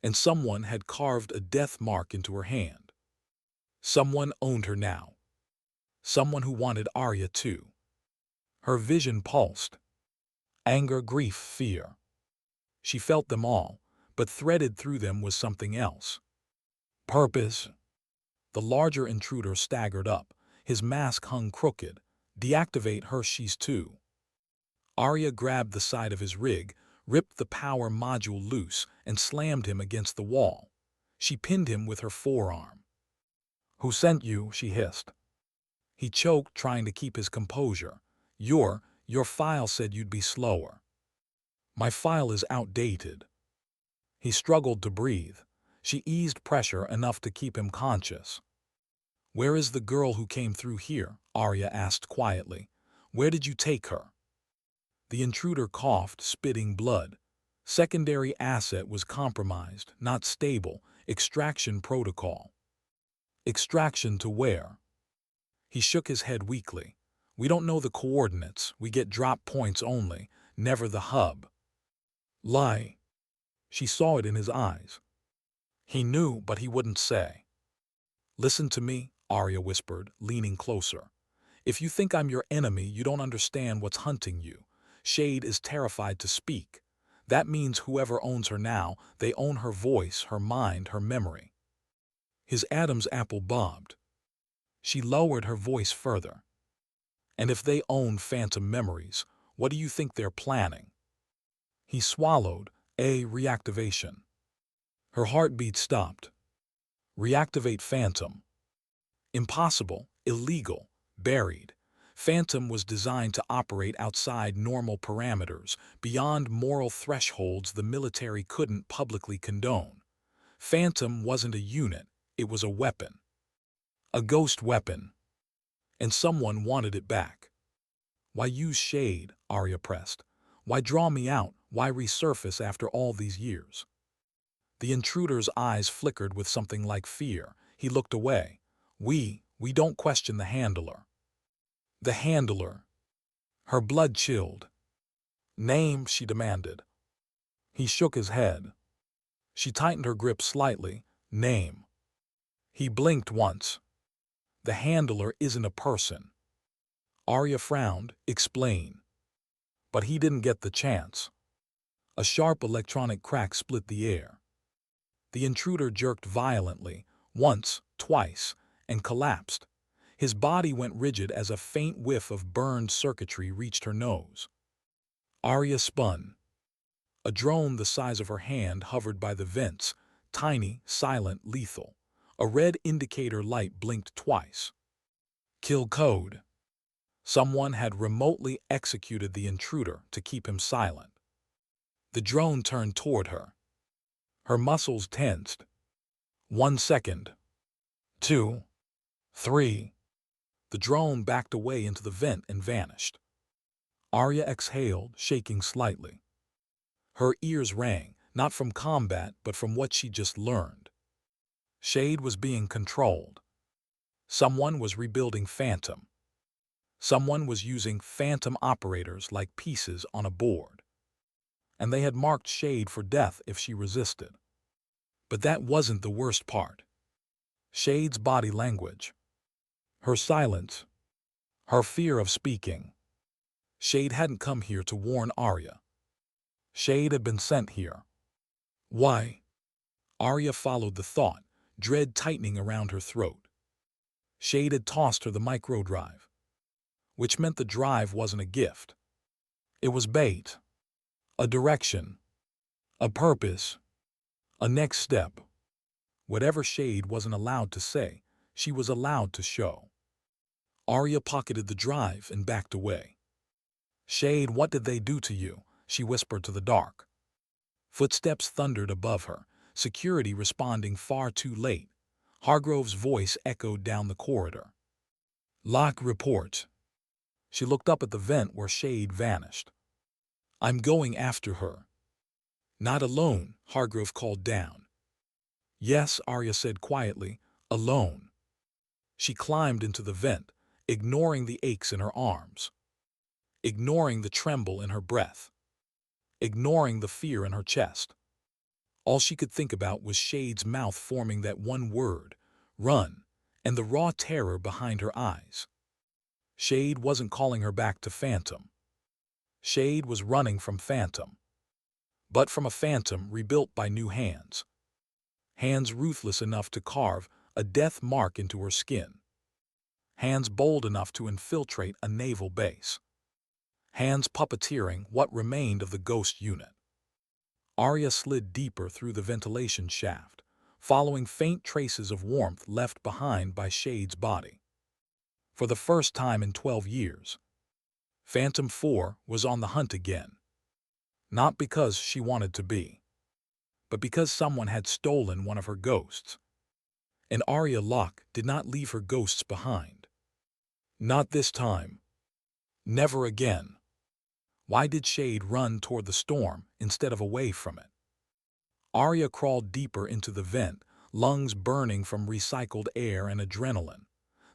And someone had carved a death mark into her hand. Someone owned her now. Someone who wanted Arya too. Her vision pulsed. Anger, grief, fear. She felt them all, but threaded through them was something else. Purpose. The larger intruder staggered up. His mask hung crooked. Deactivate Hershey's too. Arya grabbed the side of his rig, ripped the power module loose, and slammed him against the wall. She pinned him with her forearm. Who sent you? She hissed. He choked, trying to keep his composure. Your file said you'd be slower. My file is outdated. He struggled to breathe. She eased pressure enough to keep him conscious. Where is the girl who came through here? Arya asked quietly. Where did you take her? The intruder coughed, spitting blood. Secondary asset was compromised, not stable. Extraction protocol. Extraction to where? He shook his head weakly. We don't know the coordinates. We get drop points only, never the hub. Lie. She saw it in his eyes. He knew, but he wouldn't say. Listen to me, Arya whispered, leaning closer. If you think I'm your enemy, you don't understand what's hunting you. Shade is terrified to speak. That means whoever owns her now, they own her voice, her mind, her memory. His Adam's apple bobbed. She lowered her voice further. And if they own phantom memories, what do you think they're planning? He swallowed. Reactivation. Her heartbeat stopped. Reactivate Phantom. Impossible, illegal, buried. Phantom was designed to operate outside normal parameters, beyond moral thresholds the military couldn't publicly condone. Phantom wasn't a unit, it was a weapon. A ghost weapon. And someone wanted it back. Why use Shade? Arya pressed. Why draw me out? Why resurface after all these years? The intruder's eyes flickered with something like fear. He looked away. We don't question the handler. The handler. Her blood chilled. Name, she demanded. He shook his head. She tightened her grip slightly. Name. He blinked once. The handler isn't a person. Arya frowned. Explain. But he didn't get the chance. A sharp electronic crack split the air. The intruder jerked violently, once, twice, and collapsed. His body went rigid as a faint whiff of burned circuitry reached her nose. Arya spun. A drone the size of her hand hovered by the vents, tiny, silent, lethal. A red indicator light blinked twice. Kill code. Someone had remotely executed the intruder to keep him silent. The drone turned toward her. Her muscles tensed. 1 second. 2. 3. The drone backed away into the vent and vanished. Arya exhaled, shaking slightly. Her ears rang, not from combat, but from what she just learned. Shade was being controlled. Someone was rebuilding Phantom. Someone was using Phantom operators like pieces on a board. And they had marked Shade for death if she resisted. But that wasn't the worst part. Shade's body language. Her silence. Her fear of speaking. Shade hadn't come here to warn Arya. Shade had been sent here. Why? Arya followed the thought, dread tightening around her throat. Shade had tossed her the microdrive. Which meant the drive wasn't a gift. It was bait. A direction. A purpose. A next step. Whatever Shade wasn't allowed to say, she was allowed to show. Arya pocketed the drive and backed away. Shade, what did they do to you? She whispered to the dark. Footsteps thundered above her. security responding far too late. Hargrove's voice echoed down the corridor. "Locke report." She looked up at the vent where Shade vanished. "I'm going after her." "Not alone," Hargrove called down. "Yes," Arya said quietly, "alone." She climbed into the vent, ignoring the aches in her arms, ignoring the tremble in her breath, ignoring the fear in her chest. All she could think about was Shade's mouth forming that one word, "run," and the raw terror behind her eyes. Shade wasn't calling her back to Phantom. Shade was running from Phantom, but from a Phantom rebuilt by new hands. Hands ruthless enough to carve a death mark into her skin. Hands bold enough to infiltrate a naval base. Hands puppeteering what remained of the Ghost unit. Arya slid deeper through the ventilation shaft, following faint traces of warmth left behind by Shade's body. For the first time in 12 years, Phantom 4 was on the hunt again. Not because she wanted to be, but because someone had stolen one of her ghosts. And Arya Locke did not leave her ghosts behind. Not this time. Never again. Why did Shade run toward the storm instead of away from it? Arya crawled deeper into the vent, lungs burning from recycled air and adrenaline.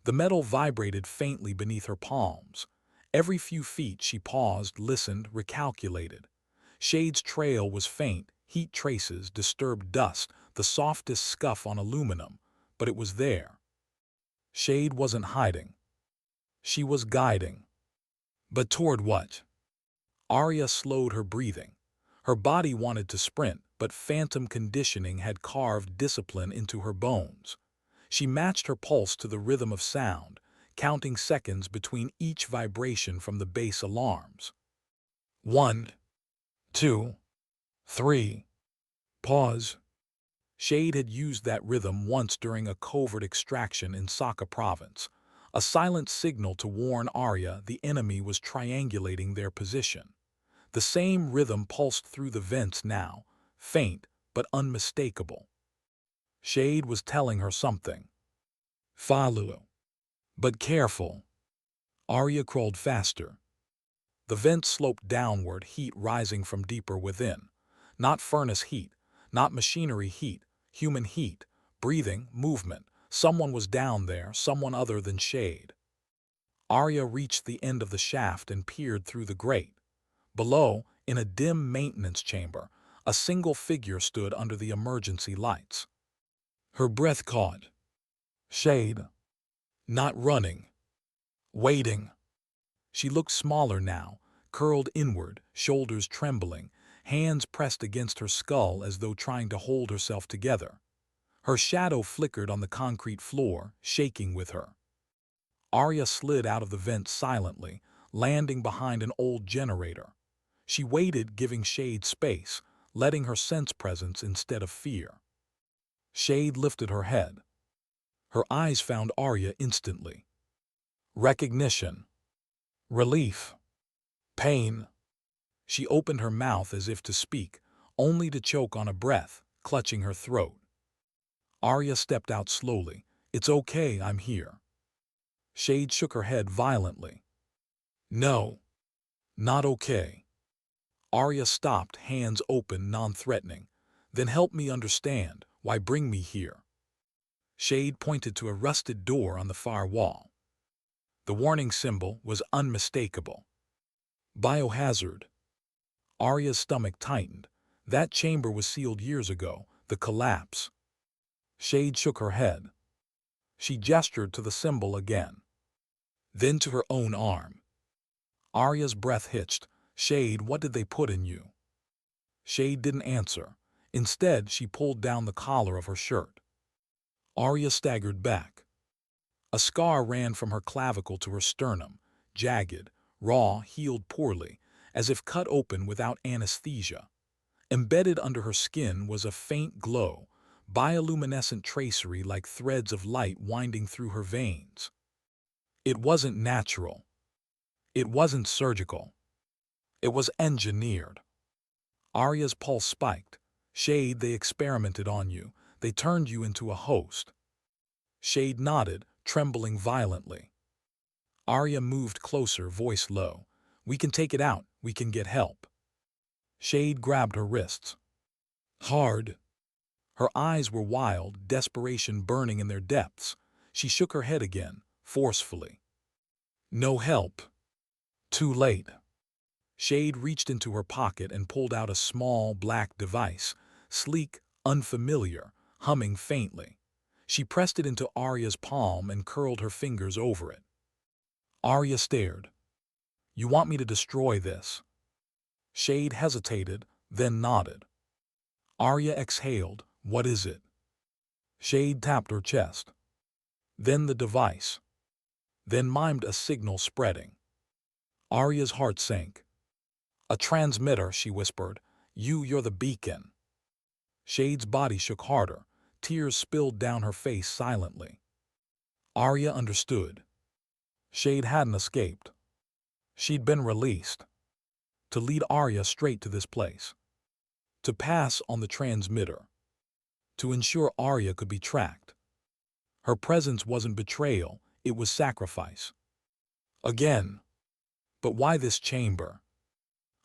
The metal vibrated faintly beneath her palms. Every few feet she paused, listened, recalculated. Shade's trail was faint, heat traces, disturbed dust, the softest scuff on aluminum, but it was there. Shade wasn't hiding. She was guiding. But toward what? Arya slowed her breathing. Her body wanted to sprint, but Phantom conditioning had carved discipline into her bones. She matched her pulse to the rhythm of sound, counting seconds between each vibration from the base alarms. 1, 2, 3. Pause. Shade had used that rhythm once during a covert extraction in Sokka Province, a silent signal to warn Arya the enemy was triangulating their position. The same rhythm pulsed through the vents now, faint but unmistakable. Shade was telling her something. Follow. But careful. Arya crawled faster. The vents sloped downward, heat rising from deeper within. Not furnace heat, not machinery heat, human heat, breathing, movement. Someone was down there, someone other than Shade. Arya reached the end of the shaft and peered through the grate. Below, in a dim maintenance chamber, a single figure stood under the emergency lights. Her breath caught. Shade. Not running. Waiting. She looked smaller now, curled inward, shoulders trembling, hands pressed against her skull as though trying to hold herself together. Her shadow flickered on the concrete floor, shaking with her. Arya slid out of the vent silently, landing behind an old generator. She waited, giving Shade space, letting her sense presence instead of fear. Shade lifted her head. Her eyes found Arya instantly. Recognition. Relief. Pain. She opened her mouth as if to speak, only to choke on a breath, clutching her throat. Arya stepped out slowly. It's okay, I'm here. Shade shook her head violently. No. Not okay. Arya stopped, hands open, non-threatening. Then help me understand. Why bring me here? Shade pointed to a rusted door on the far wall. The warning symbol was unmistakable. Biohazard. Arya's stomach tightened. That chamber was sealed years ago, the collapse. Shade shook her head. She gestured to the symbol again. Then to her own arm. Arya's breath hitched. Shade, what did they put in you? Shade didn't answer. Instead, she pulled down the collar of her shirt. Arya staggered back. A scar ran from her clavicle to her sternum, jagged, raw, healed poorly, as if cut open without anesthesia. Embedded under her skin was a faint glow, bioluminescent tracery like threads of light winding through her veins. It wasn't natural. It wasn't surgical. It was engineered. Arya's pulse spiked. Shade, they experimented on you. They turned you into a host. Shade nodded, trembling violently. Arya moved closer, voice low. We can take it out. We can get help. Shade grabbed her wrists. Hard. Her eyes were wild, desperation burning in their depths. She shook her head again, forcefully. No help. Too late. Shade reached into her pocket and pulled out a small, black device, sleek, unfamiliar, humming faintly. She pressed it into Arya's palm and curled her fingers over it. Arya stared. You want me to destroy this? Shade hesitated, then nodded. Arya exhaled. What is it? Shade tapped her chest. Then the device. Then mimed a signal spreading. Arya's heart sank. A transmitter, she whispered. You're the beacon. Shade's body shook harder. Tears spilled down her face silently. Arya understood. Shade hadn't escaped. She'd been released. To lead Arya straight to this place. To pass on the transmitter. To ensure Arya could be tracked. Her presence wasn't betrayal, it was sacrifice. Again. But why this chamber?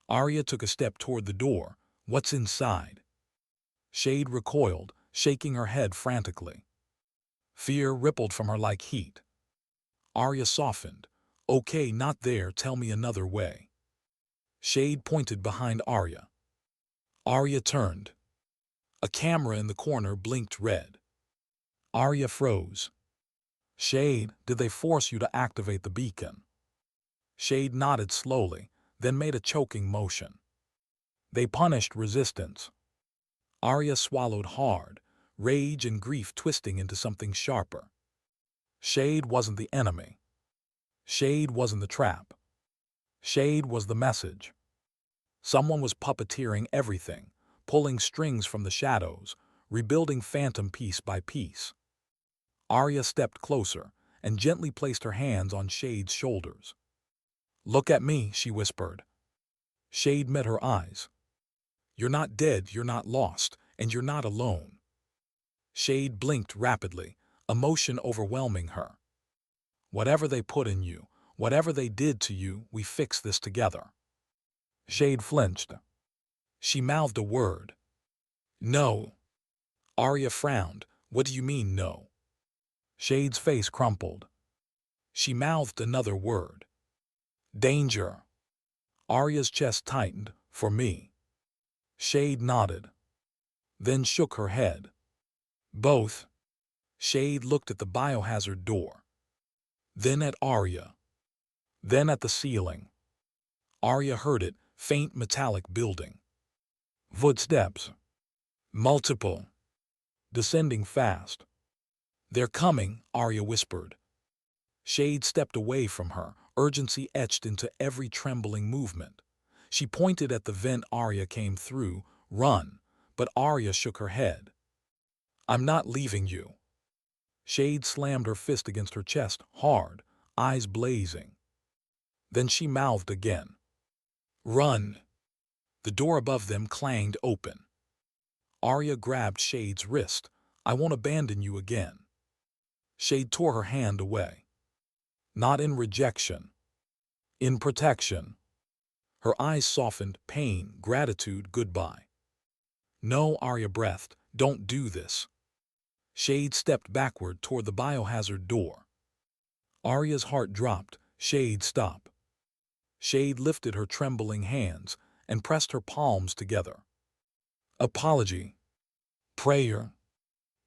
Arya took a step toward the door. What's inside? Shade recoiled, shaking her head frantically. Fear rippled from her like heat. Arya softened. Okay, not there, tell me another way. Shade pointed behind Arya. Arya turned. A camera in the corner blinked red. Arya froze. Shade, did they force you to activate the beacon? Shade nodded slowly, then made a choking motion. They punished resistance. Arya swallowed hard, rage and grief twisting into something sharper. Shade wasn't the enemy. Shade wasn't the trap. Shade was the message. Someone was puppeteering everything, pulling strings from the shadows, rebuilding Phantom piece by piece. Arya stepped closer and gently placed her hands on Shade's shoulders. Look at me, she whispered. Shade met her eyes. You're not dead, you're not lost, and you're not alone. Shade blinked rapidly, emotion overwhelming her. Whatever they put in you, whatever they did to you, we fix this together. Shade flinched. She mouthed a word. No. Arya frowned. What do you mean, no? Shade's face crumpled. She mouthed another word. Danger. Arya's chest tightened. For me. Shade nodded. Then shook her head. Both. Shade looked at the biohazard door. Then at Arya. Then at the ceiling. Arya heard it, faint metallic building. Footsteps. Multiple. Descending fast. They're coming, Arya whispered. Shade stepped away from her, urgency etched into every trembling movement. She pointed at the vent Arya came through. Run. But Arya shook her head. I'm not leaving you. Shade slammed her fist against her chest, hard, eyes blazing. Then she mouthed again. Run. The door above them clanged open. Arya grabbed Shade's wrist. I won't abandon you again. Shade tore her hand away. Not in rejection. In protection. Her eyes softened, pain, gratitude, goodbye. No, Arya breathed, don't do this. Shade stepped backward toward the biohazard door. Arya's heart dropped. Shade, stop. Shade lifted her trembling hands and pressed her palms together. Apology. Prayer.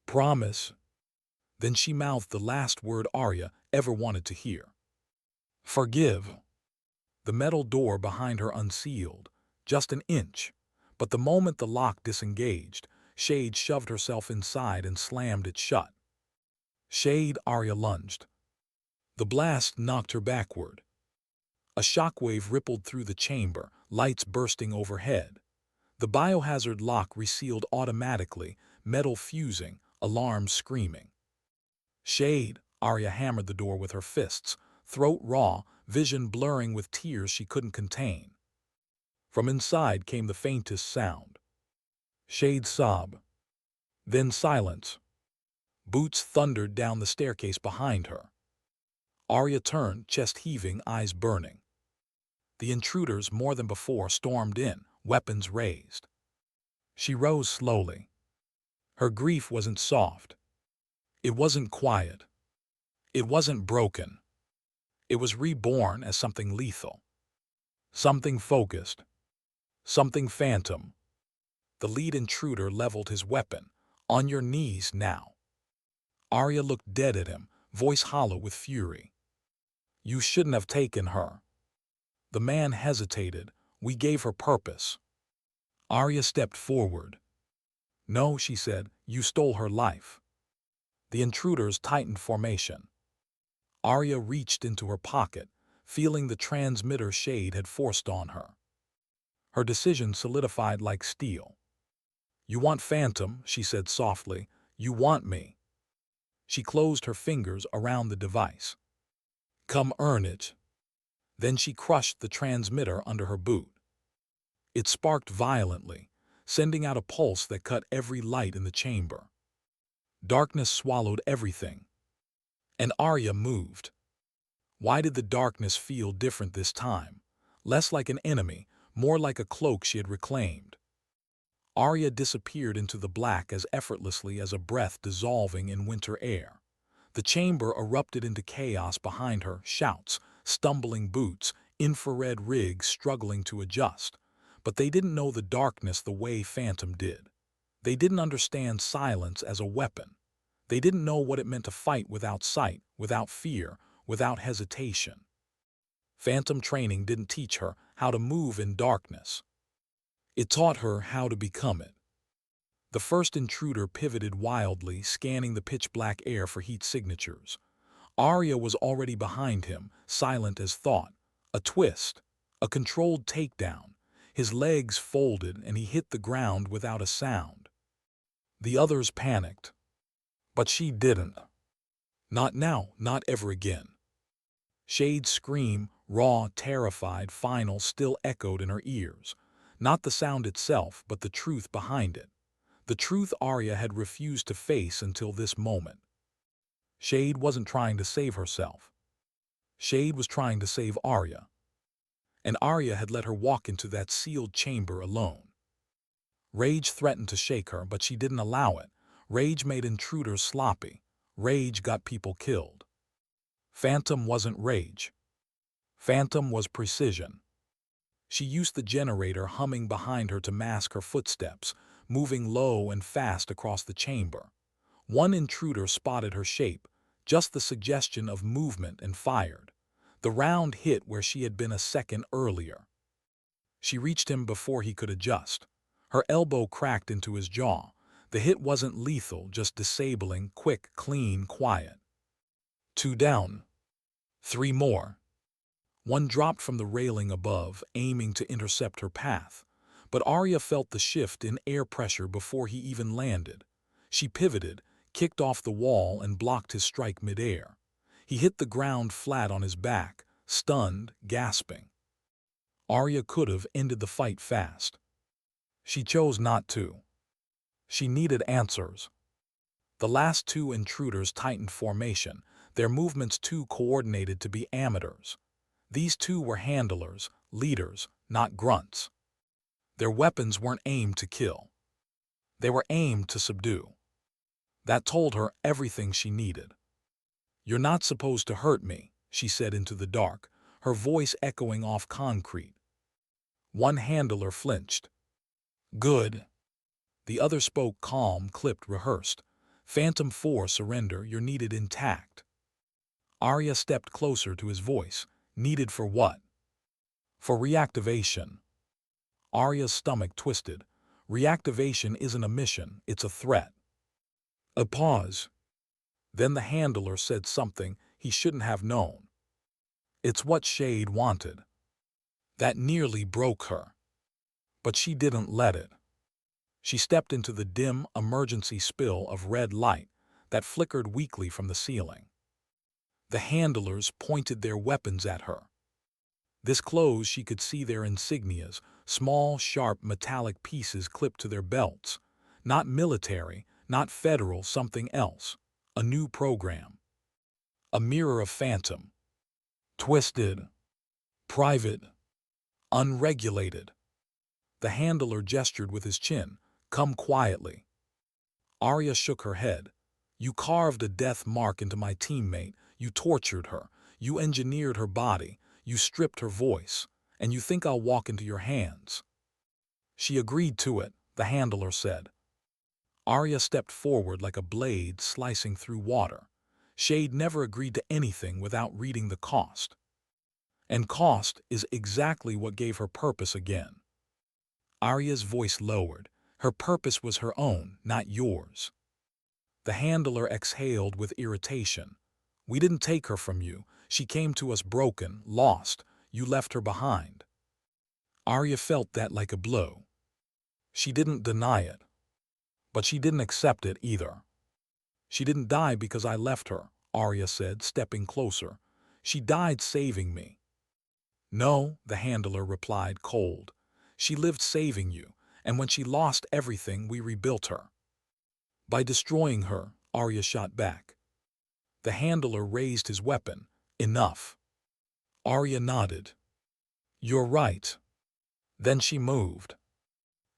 Promise. Then she mouthed the last word Arya ever wanted to hear. Forgive. The metal door behind her unsealed, just an inch, but the moment the lock disengaged, Shade shoved herself inside and slammed it shut. Shade, Arya lunged. The blast knocked her backward. A shockwave rippled through the chamber, lights bursting overhead. The biohazard lock resealed automatically, metal fusing, alarms screaming. Shade, Arya hammered the door with her fists, throat raw, vision blurring with tears she couldn't contain. From inside came the faintest sound. Shade sob. Then silence. Boots thundered down the staircase behind her. Arya turned, chest heaving, eyes burning. The intruders, more than before, stormed in, weapons raised. She rose slowly. Her grief wasn't soft. It wasn't quiet. It wasn't broken. It was reborn as something lethal. Something focused. Something phantom. The lead intruder leveled his weapon. On your knees now. Arya looked dead at him, voice hollow with fury. You shouldn't have taken her. The man hesitated. We gave her purpose. Arya stepped forward. No, she said, you stole her life. The intruders tightened formation. Arya reached into her pocket, feeling the transmitter Shade had forced on her. Her decision solidified like steel. You want Phantom, she said softly. You want me. She closed her fingers around the device. Come earn it. Then she crushed the transmitter under her boot. It sparked violently, sending out a pulse that cut every light in the chamber. Darkness swallowed everything. And Arya moved. Why did the darkness feel different this time? Less like an enemy, more like a cloak she had reclaimed. Arya disappeared into the black as effortlessly as a breath dissolving in winter air. The chamber erupted into chaos behind her, shouts, stumbling boots, infrared rigs struggling to adjust. But they didn't know the darkness the way Phantom did. They didn't understand silence as a weapon. They didn't know what it meant to fight without sight, without fear, without hesitation. Phantom training didn't teach her how to move in darkness. It taught her how to become it. The first intruder pivoted wildly, scanning the pitch-black air for heat signatures. Arya was already behind him, silent as thought. A twist, a controlled takedown. His legs folded and he hit the ground without a sound. The others panicked. But she didn't. Not now, not ever again. Shade's scream, raw, terrified, final, still echoed in her ears. Not the sound itself, but the truth behind it. The truth Arya had refused to face until this moment. Shade wasn't trying to save herself. Shade was trying to save Arya. And Arya had let her walk into that sealed chamber alone. Rage threatened to shake her, but she didn't allow it. Rage made intruders sloppy. Rage got people killed. Phantom wasn't rage. Phantom was precision. She used the generator humming behind her to mask her footsteps, moving low and fast across the chamber. One intruder spotted her shape, just the suggestion of movement, and fired. The round hit where she had been a second earlier. She reached him before he could adjust. Her elbow cracked into his jaw. The hit wasn't lethal, just disabling, quick, clean, quiet. 2 down. 3 more. One dropped from the railing above, aiming to intercept her path. But Arya felt the shift in air pressure before he even landed. She pivoted, kicked off the wall, and blocked his strike midair. He hit the ground flat on his back, stunned, gasping. Arya could have ended the fight fast. She chose not to. She needed answers. The last 2 intruders tightened formation, their movements too coordinated to be amateurs. These 2 were handlers, leaders, not grunts. Their weapons weren't aimed to kill. They were aimed to subdue. That told her everything she needed. You're not supposed to hurt me, she said into the dark, her voice echoing off concrete. One handler flinched. Good. The other spoke calm, clipped, rehearsed. Phantom 4 surrender, you're needed intact. Arya stepped closer to his voice. Needed for what? For reactivation. Arya's stomach twisted. Reactivation isn't a mission, it's a threat. A pause. Then the handler said something he shouldn't have known. It's what Shade wanted. That nearly broke her. But she didn't let it. She stepped into the dim, emergency spill of red light that flickered weakly from the ceiling. The handlers pointed their weapons at her. This close she could see their insignias, small, sharp, metallic pieces clipped to their belts. Not military, not federal, something else. A new program. A mirror of Phantom. Twisted. Private. Unregulated. The handler gestured with his chin. Come quietly. Arya shook her head. You carved a death mark into my teammate. You tortured her. You engineered her body. You stripped her voice. And you think I'll walk into your hands? She agreed to it, the handler said. Arya stepped forward like a blade slicing through water. Shade never agreed to anything without reading the cost. And cost is exactly what gave her purpose again. Arya's voice lowered. Her purpose was her own, not yours. The handler exhaled with irritation. We didn't take her from you. She came to us broken, lost. You left her behind. Arya felt that like a blow. She didn't deny it. But she didn't accept it either. She didn't die because I left her, Arya said, stepping closer. She died saving me. No, the handler replied, cold. She lived saving you, and when she lost everything, we rebuilt her. By destroying her, Arya shot back. The handler raised his weapon. Enough. Arya nodded. You're right. Then she moved.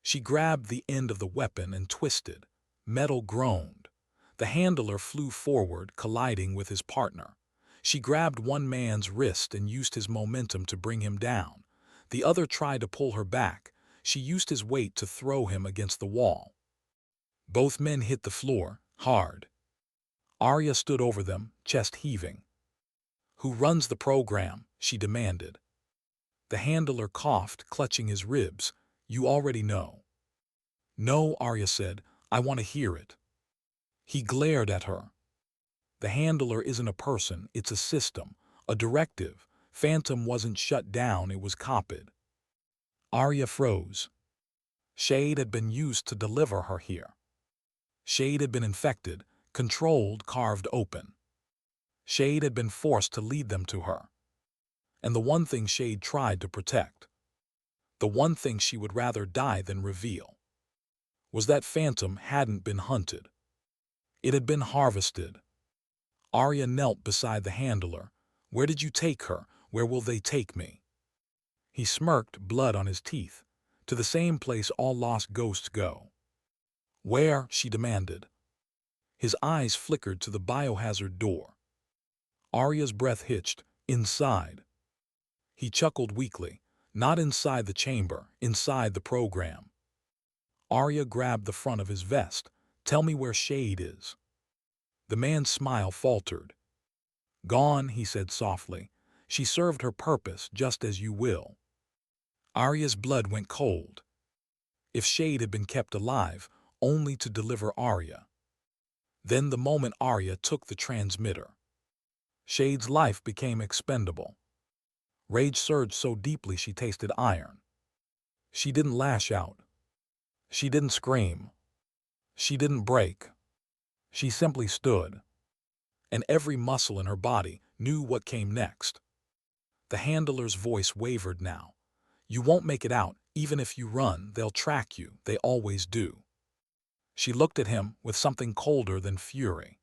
She grabbed the end of the weapon and twisted. Metal groaned. The handler flew forward, colliding with his partner. She grabbed one man's wrist and used his momentum to bring him down. The other tried to pull her back. She used his weight to throw him against the wall. Both men hit the floor, hard. Arya stood over them, chest heaving. Who runs the program? She demanded. The handler coughed, clutching his ribs. You already know. No, Arya said. I want to hear it. He glared at her. The handler isn't a person, it's a system, a directive. Phantom wasn't shut down, it was copied. Arya froze. Shade had been used to deliver her here. Shade had been infected, controlled, carved open. Shade had been forced to lead them to her. And the one thing Shade tried to protect, the one thing she would rather die than reveal, was that Phantom hadn't been hunted. It had been harvested. Arya knelt beside the handler. Where did you take her? Where will they take me? He smirked, blood on his teeth. To the same place all lost ghosts go. Where? She demanded. His eyes flickered to the biohazard door. Arya's breath hitched. Inside. He chuckled weakly. Not inside the chamber, inside the program. Arya grabbed the front of his vest. Tell me where Shade is. The man's smile faltered. Gone, he said softly. She served her purpose just as you will. Arya's blood went cold. If Shade had been kept alive, only to deliver Arya. Then the moment Arya took the transmitter, Shade's life became expendable. Rage surged so deeply she tasted iron. She didn't lash out. She didn't scream. She didn't break. She simply stood. And every muscle in her body knew what came next. The handler's voice wavered now. You won't make it out. Even if you run, they'll track you. They always do. She looked at him with something colder than fury.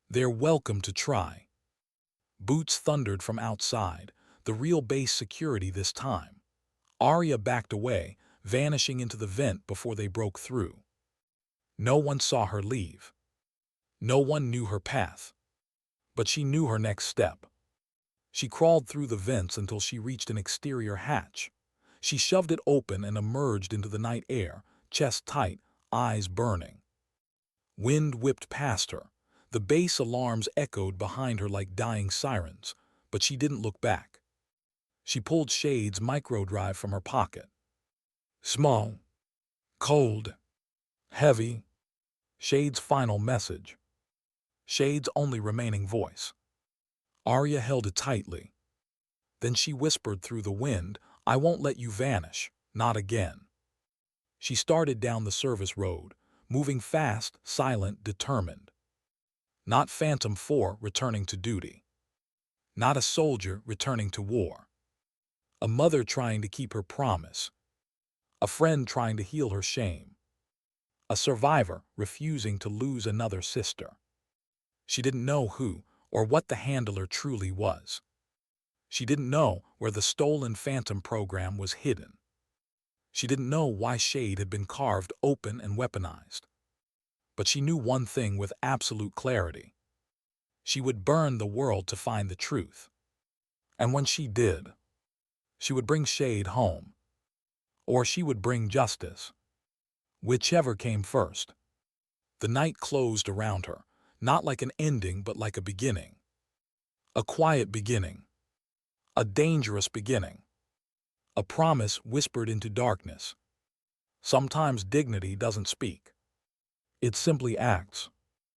They're welcome to try. Boots thundered from outside, the real base security this time. Arya backed away, vanishing into the vent before they broke through. No one saw her leave. No one knew her path. But she knew her next step. She crawled through the vents until she reached an exterior hatch. She shoved it open and emerged into the night air, chest tight, eyes burning. Wind whipped past her. The base alarms echoed behind her like dying sirens, but she didn't look back. She pulled Shade's microdrive from her pocket. Small. Cold. Heavy. Shade's final message. Shade's only remaining voice. Arya held it tightly. Then she whispered through the wind, I won't let you vanish, not again. She started down the service road, moving fast, silent, determined. Not Phantom 4 returning to duty. Not a soldier returning to war. A mother trying to keep her promise. A friend trying to heal her shame. A survivor refusing to lose another sister. She didn't know who or what the handler truly was. She didn't know where the stolen Phantom program was hidden. She didn't know why Shade had been carved open and weaponized. But she knew one thing with absolute clarity. She would burn the world to find the truth. And when she did, she would bring Shade home. Or she would bring justice. Whichever came first. The night closed around her, not like an ending but like a beginning. A quiet beginning. A dangerous beginning. A promise whispered into darkness. Sometimes dignity doesn't speak. It simply acts.